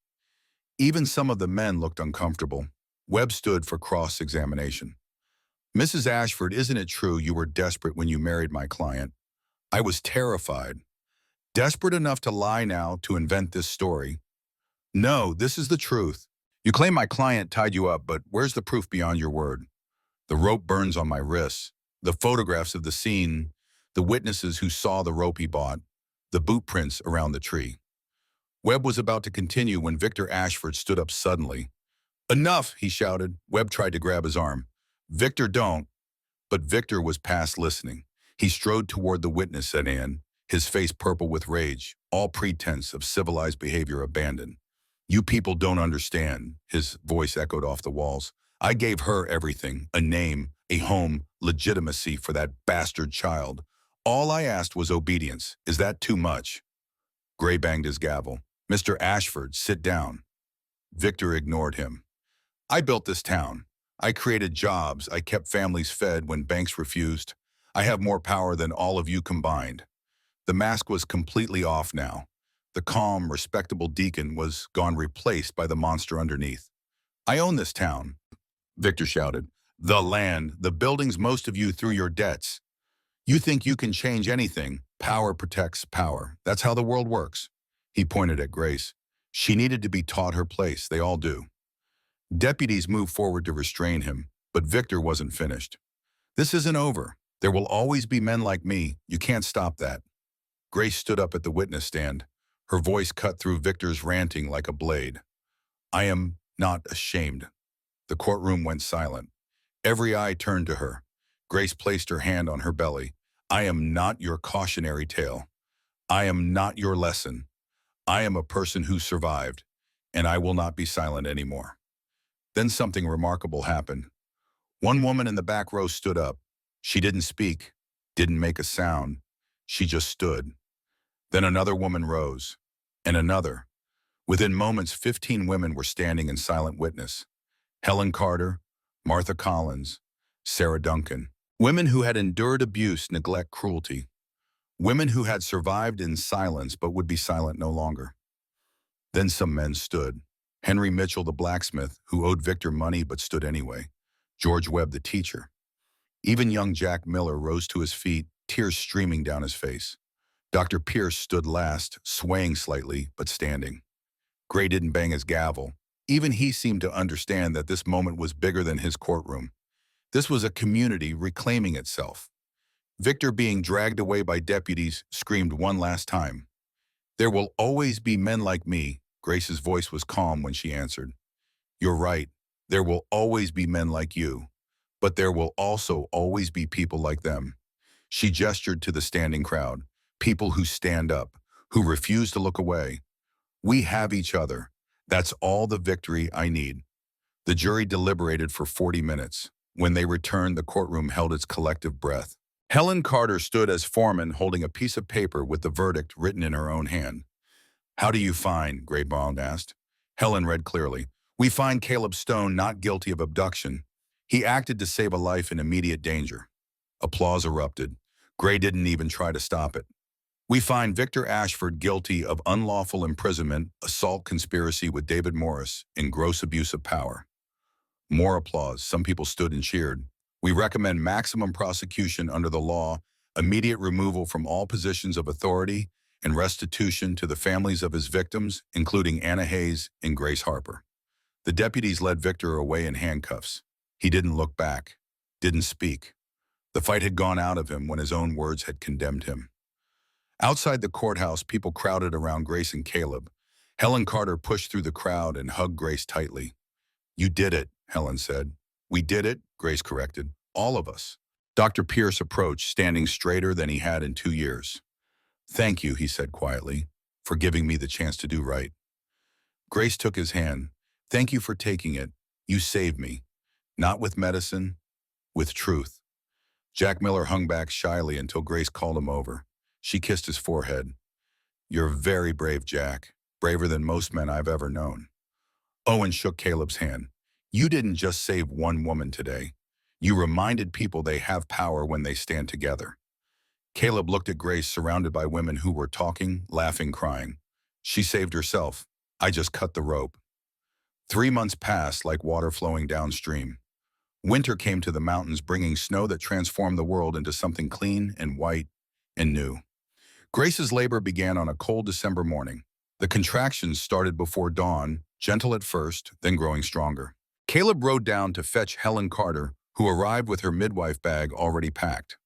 Even some of the men looked uncomfortable. Webb stood for cross-examination. Mrs. Ashford, isn't it true you were desperate when you married my client? I was terrified. Desperate enough to lie now, to invent this story. No, this is the truth. You claim my client tied you up, but where's the proof beyond your word? The rope burns on my wrists. The photographs of the scene, the witnesses who saw the rope he bought, the boot prints around the tree. Webb was about to continue when Victor Ashford stood up suddenly. Enough, he shouted. Webb tried to grab his arm. Victor, don't. But Victor was past listening. He strode toward the witness at Anne, his face purple with rage, all pretense of civilized behavior abandoned. You people don't understand, his voice echoed off the walls. I gave her everything, a name, a home, legitimacy for that bastard child. All I asked was obedience. Is that too much? Gray banged his gavel. Mr. Ashford, sit down. Victor ignored him. I built this town. I created jobs. I kept families fed when banks refused. I have more power than all of you combined. The mask was completely off now. The calm, respectable deacon was gone, replaced by the monster underneath. I own this town, Victor shouted. The land, the buildings, most of you through your debts. You think you can change anything. Power protects power. That's how the world works. He pointed at Grace. She needed to be taught her place. They all do. Deputies moved forward to restrain him, but Victor wasn't finished. This isn't over. There will always be men like me. You can't stop that. Grace stood up at the witness stand. Her voice cut through Victor's ranting like a blade. I am not ashamed. The courtroom went silent. Every eye turned to her. Grace placed her hand on her belly. I am not your cautionary tale. I am not your lesson. I am a person who survived, and I will not be silent anymore. Then something remarkable happened. One woman in the back row stood up. She didn't speak, didn't make a sound. She just stood. Then another woman rose, and another. Within moments, 15 women were standing in silent witness. Helen Carter, Martha Collins, Sarah Duncan. Women who had endured abuse, neglect, cruelty. Women who had survived in silence but would be silent no longer. Then some men stood. Henry Mitchell, the blacksmith, who owed Victor money but stood anyway. George Webb, the teacher. Even young Jack Miller rose to his feet, tears streaming down his face. Dr. Pierce stood last, swaying slightly, but standing. Gray didn't bang his gavel. Even he seemed to understand that this moment was bigger than his courtroom. This was a community reclaiming itself. Victor, being dragged away by deputies, screamed one last time. There will always be men like me. Grace's voice was calm when she answered. You're right. There will always be men like you. But there will also always be people like them. She gestured to the standing crowd. People who stand up, who refuse to look away. We have each other. That's all the victory I need. The jury deliberated for 40 minutes. When they returned, the courtroom held its collective breath. Helen Carter stood as foreman, holding a piece of paper with the verdict written in her own hand. How do you find? Gray Bond asked. Helen read clearly. We find Caleb Stone not guilty of abduction. He acted to save a life in immediate danger. Applause erupted. Gray didn't even try to stop it. We find Victor Ashford guilty of unlawful imprisonment, assault conspiracy with David Morris, and gross abuse of power. More applause. Some people stood and cheered. We recommend maximum prosecution under the law, immediate removal from all positions of authority, and restitution to the families of his victims, including Anna Hayes and Grace Harper. The deputies led Victor away in handcuffs. He didn't look back, didn't speak. The fight had gone out of him when his own words had condemned him. Outside the courthouse, people crowded around Grace and Caleb. Helen Carter pushed through the crowd and hugged Grace tightly. You did it, Helen said. We did it, Grace corrected. All of us. Dr. Pierce approached, standing straighter than he had in 2 years. Thank you, he said quietly, for giving me the chance to do right. Grace took his hand. Thank you for taking it. You saved me. Not with medicine, with truth. Jack Miller hung back shyly until Grace called him over. She kissed his forehead. You're very brave, Jack. Braver than most men I've ever known. Owen shook Caleb's hand. You didn't just save one woman today. You reminded people they have power when they stand together. Caleb looked at Grace, surrounded by women who were talking, laughing, crying. She saved herself. I just cut the rope. 3 months passed like water flowing downstream. Winter came to the mountains, bringing snow that transformed the world into something clean and white and new. Grace's labor began on a cold December morning. The contractions started before dawn, gentle at first, then growing stronger. Caleb rode down to fetch Helen Carter, who arrived with her midwife bag already packed.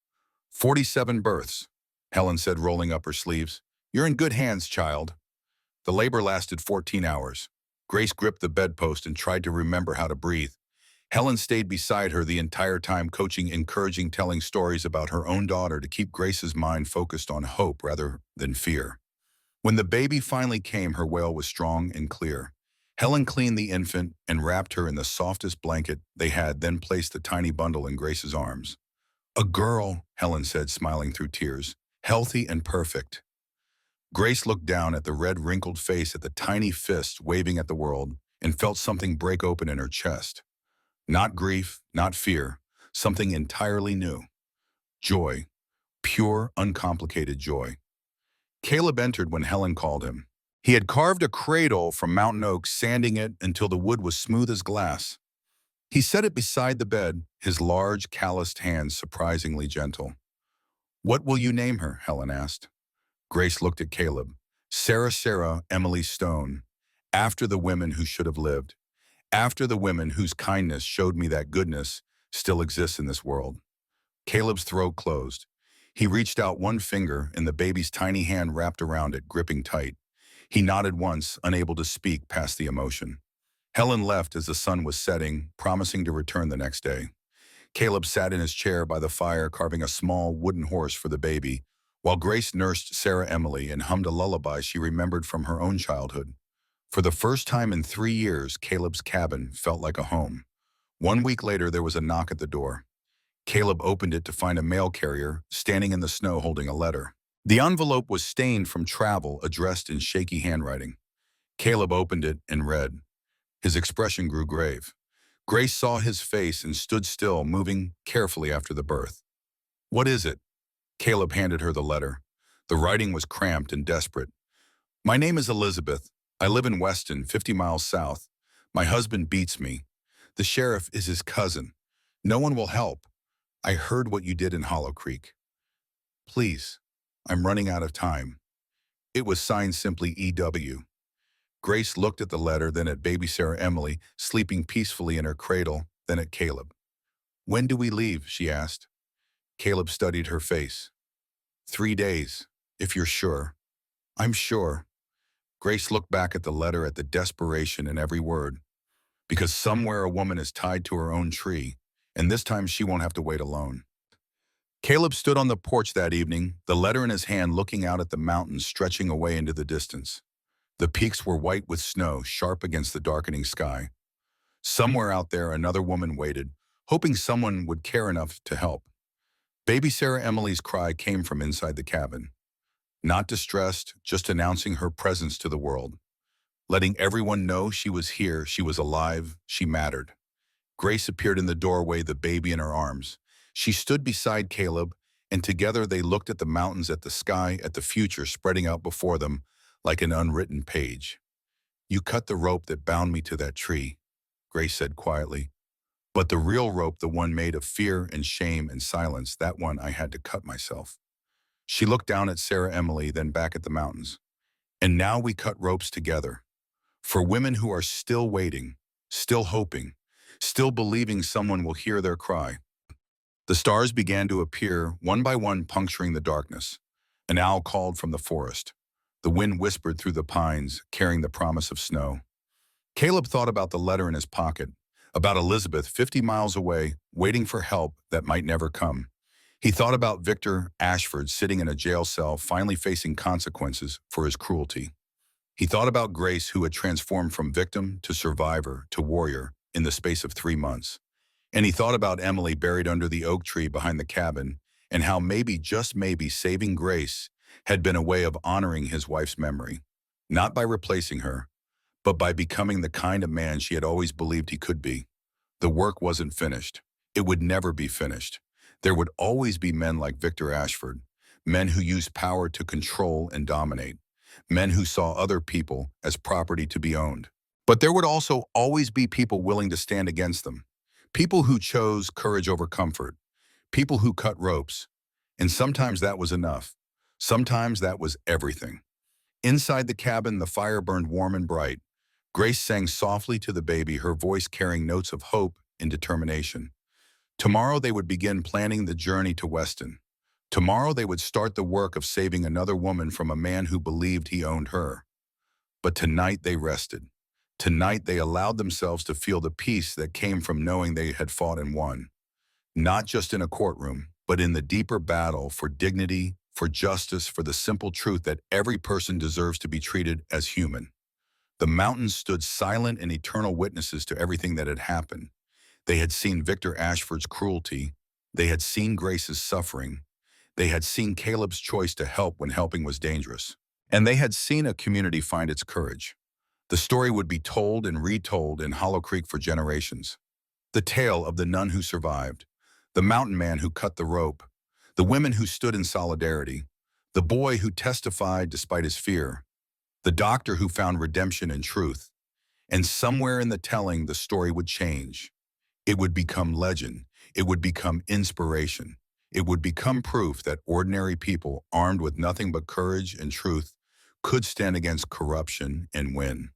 47 births, Helen said, rolling up her sleeves. You're in good hands, child. The labor lasted 14 hours. Grace gripped the bedpost and tried to remember how to breathe. Helen stayed beside her the entire time, coaching, encouraging, telling stories about her own daughter to keep Grace's mind focused on hope rather than fear. When the baby finally came, her wail was strong and clear. Helen cleaned the infant and wrapped her in the softest blanket they had, then placed the tiny bundle in Grace's arms. A girl, Helen said, smiling through tears, healthy and perfect. Grace looked down at the red, wrinkled face, at the tiny fist waving at the world, and felt something break open in her chest. Not grief, not fear, something entirely new. Joy. Pure, uncomplicated joy. Caleb entered when Helen called him. He had carved a cradle from mountain oak, sanding it until the wood was smooth as glass. He set it beside the bed, his large, calloused hands surprisingly gentle. "What will you name her?" Helen asked. Grace looked at Caleb. Sarah, Emily Stone. After the women who should have lived. After the women whose kindness showed me that goodness still exists in this world. Caleb's throat closed. He reached out one finger and the baby's tiny hand wrapped around it, gripping tight. He nodded once, unable to speak past the emotion. Helen left as the sun was setting, promising to return the next day. Caleb sat in his chair by the fire, carving a small wooden horse for the baby, while Grace nursed Sarah Emily and hummed a lullaby she remembered from her own childhood. For the first time in 3 years, Caleb's cabin felt like a home. 1 week later, there was a knock at the door. Caleb opened it to find a mail carrier standing in the snow holding a letter. The envelope was stained from travel, addressed in shaky handwriting. Caleb opened it and read. His expression grew grave. Grace saw his face and stood still, moving carefully after the birth. "What is it?" Caleb handed her the letter. The writing was cramped and desperate. "My name is Elizabeth. I live in Weston, 50 miles south. My husband beats me. The sheriff is his cousin. No one will help. I heard what you did in Hollow Creek. Please, I'm running out of time." It was signed simply E.W. Grace looked at the letter, then at baby Sarah Emily, sleeping peacefully in her cradle, then at Caleb. "When do we leave?" she asked. Caleb studied her face. 3 days, if you're sure." "I'm sure." Grace looked back at the letter, at the desperation in every word. "Because somewhere a woman is tied to her own tree, and this time she won't have to wait alone." Caleb stood on the porch that evening, the letter in his hand, looking out at the mountains stretching away into the distance. The peaks were white with snow, sharp against the darkening sky. Somewhere out there, another woman waited, hoping someone would care enough to help. Baby Sarah Emily's cry came from inside the cabin. Not distressed, just announcing her presence to the world. Letting everyone know she was here, she was alive, she mattered. Grace appeared in the doorway, the baby in her arms. She stood beside Caleb, and together they looked at the mountains, at the sky, at the future spreading out before them like an unwritten page. "You cut the rope that bound me to that tree," Grace said quietly. "But the real rope, the one made of fear and shame and silence, that one I had to cut myself." She looked down at Sarah Emily, then back at the mountains. "And now we cut ropes together. For women who are still waiting, still hoping, still believing someone will hear their cry." The stars began to appear, one by one, puncturing the darkness. An owl called from the forest. The wind whispered through the pines, carrying the promise of snow. Caleb thought about the letter in his pocket, about Elizabeth 50 miles away, waiting for help that might never come. He thought about Victor Ashford sitting in a jail cell, finally facing consequences for his cruelty. He thought about Grace, who had transformed from victim to survivor to warrior in the space of 3 months. And he thought about Emily buried under the oak tree behind the cabin, and how maybe, just maybe, saving Grace had been a way of honoring his wife's memory. Not by replacing her, but by becoming the kind of man she had always believed he could be. The work wasn't finished. It would never be finished. There would always be men like Victor Ashford, men who used power to control and dominate, men who saw other people as property to be owned. But there would also always be people willing to stand against them, people who chose courage over comfort, people who cut ropes. And sometimes that was enough. Sometimes that was everything. Inside the cabin, the fire burned warm and bright. Grace sang softly to the baby, her voice carrying notes of hope and determination. Tomorrow they would begin planning the journey to Weston. Tomorrow they would start the work of saving another woman from a man who believed he owned her. But tonight they rested. Tonight they allowed themselves to feel the peace that came from knowing they had fought and won. Not just in a courtroom, but in the deeper battle for dignity, for justice, for the simple truth that every person deserves to be treated as human. The mountains stood silent and eternal witnesses to everything that had happened. They had seen Victor Ashford's cruelty. They had seen Grace's suffering. They had seen Caleb's choice to help when helping was dangerous. And they had seen a community find its courage. The story would be told and retold in Hollow Creek for generations. The tale of the nun who survived, the mountain man who cut the rope, The women who stood in solidarity, the boy who testified despite his fear, the doctor who found redemption in truth. And somewhere in the telling, the story would change. It would become legend. It would become inspiration. It would become proof that ordinary people, armed with nothing but courage and truth, could stand against corruption and win.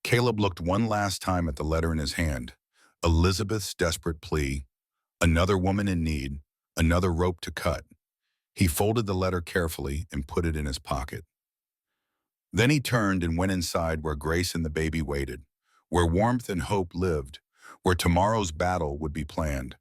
Caleb looked one last time at the letter in his hand. Elizabeth's desperate plea, another woman in need, another rope to cut. He folded the letter carefully and put it in his pocket. Then he turned and went inside where Grace and the baby waited, where warmth and hope lived, where tomorrow's battle would be planned.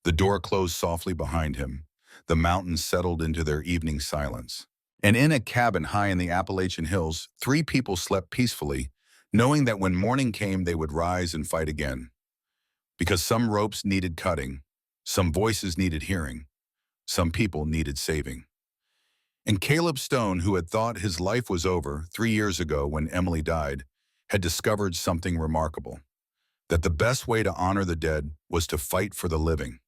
The door closed softly behind him. The mountains settled into their evening silence. And in a cabin high in the Appalachian Hills, 3 people slept peacefully, knowing that when morning came they would rise and fight again. Because some ropes needed cutting, some voices needed hearing, some people needed saving. And Caleb Stone, who had thought his life was over 3 years ago when Emily died, had discovered something remarkable. That the best way to honor the dead was to fight for the living.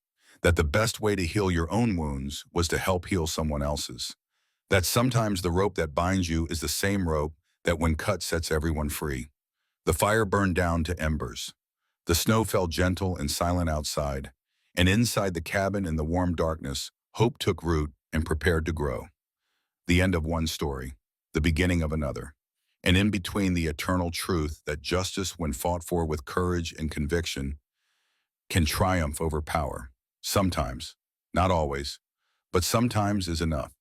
That the best way to heal your own wounds was to help heal someone else's. That sometimes the rope that binds you is the same rope that when cut sets everyone free. The fire burned down to embers. The snow fell gentle and silent outside. And inside the cabin in the warm darkness, hope took root and prepared to grow. The end of one story, the beginning of another. And in between the eternal truth that justice, when fought for with courage and conviction, can triumph over power. Sometimes, not always, but sometimes is enough.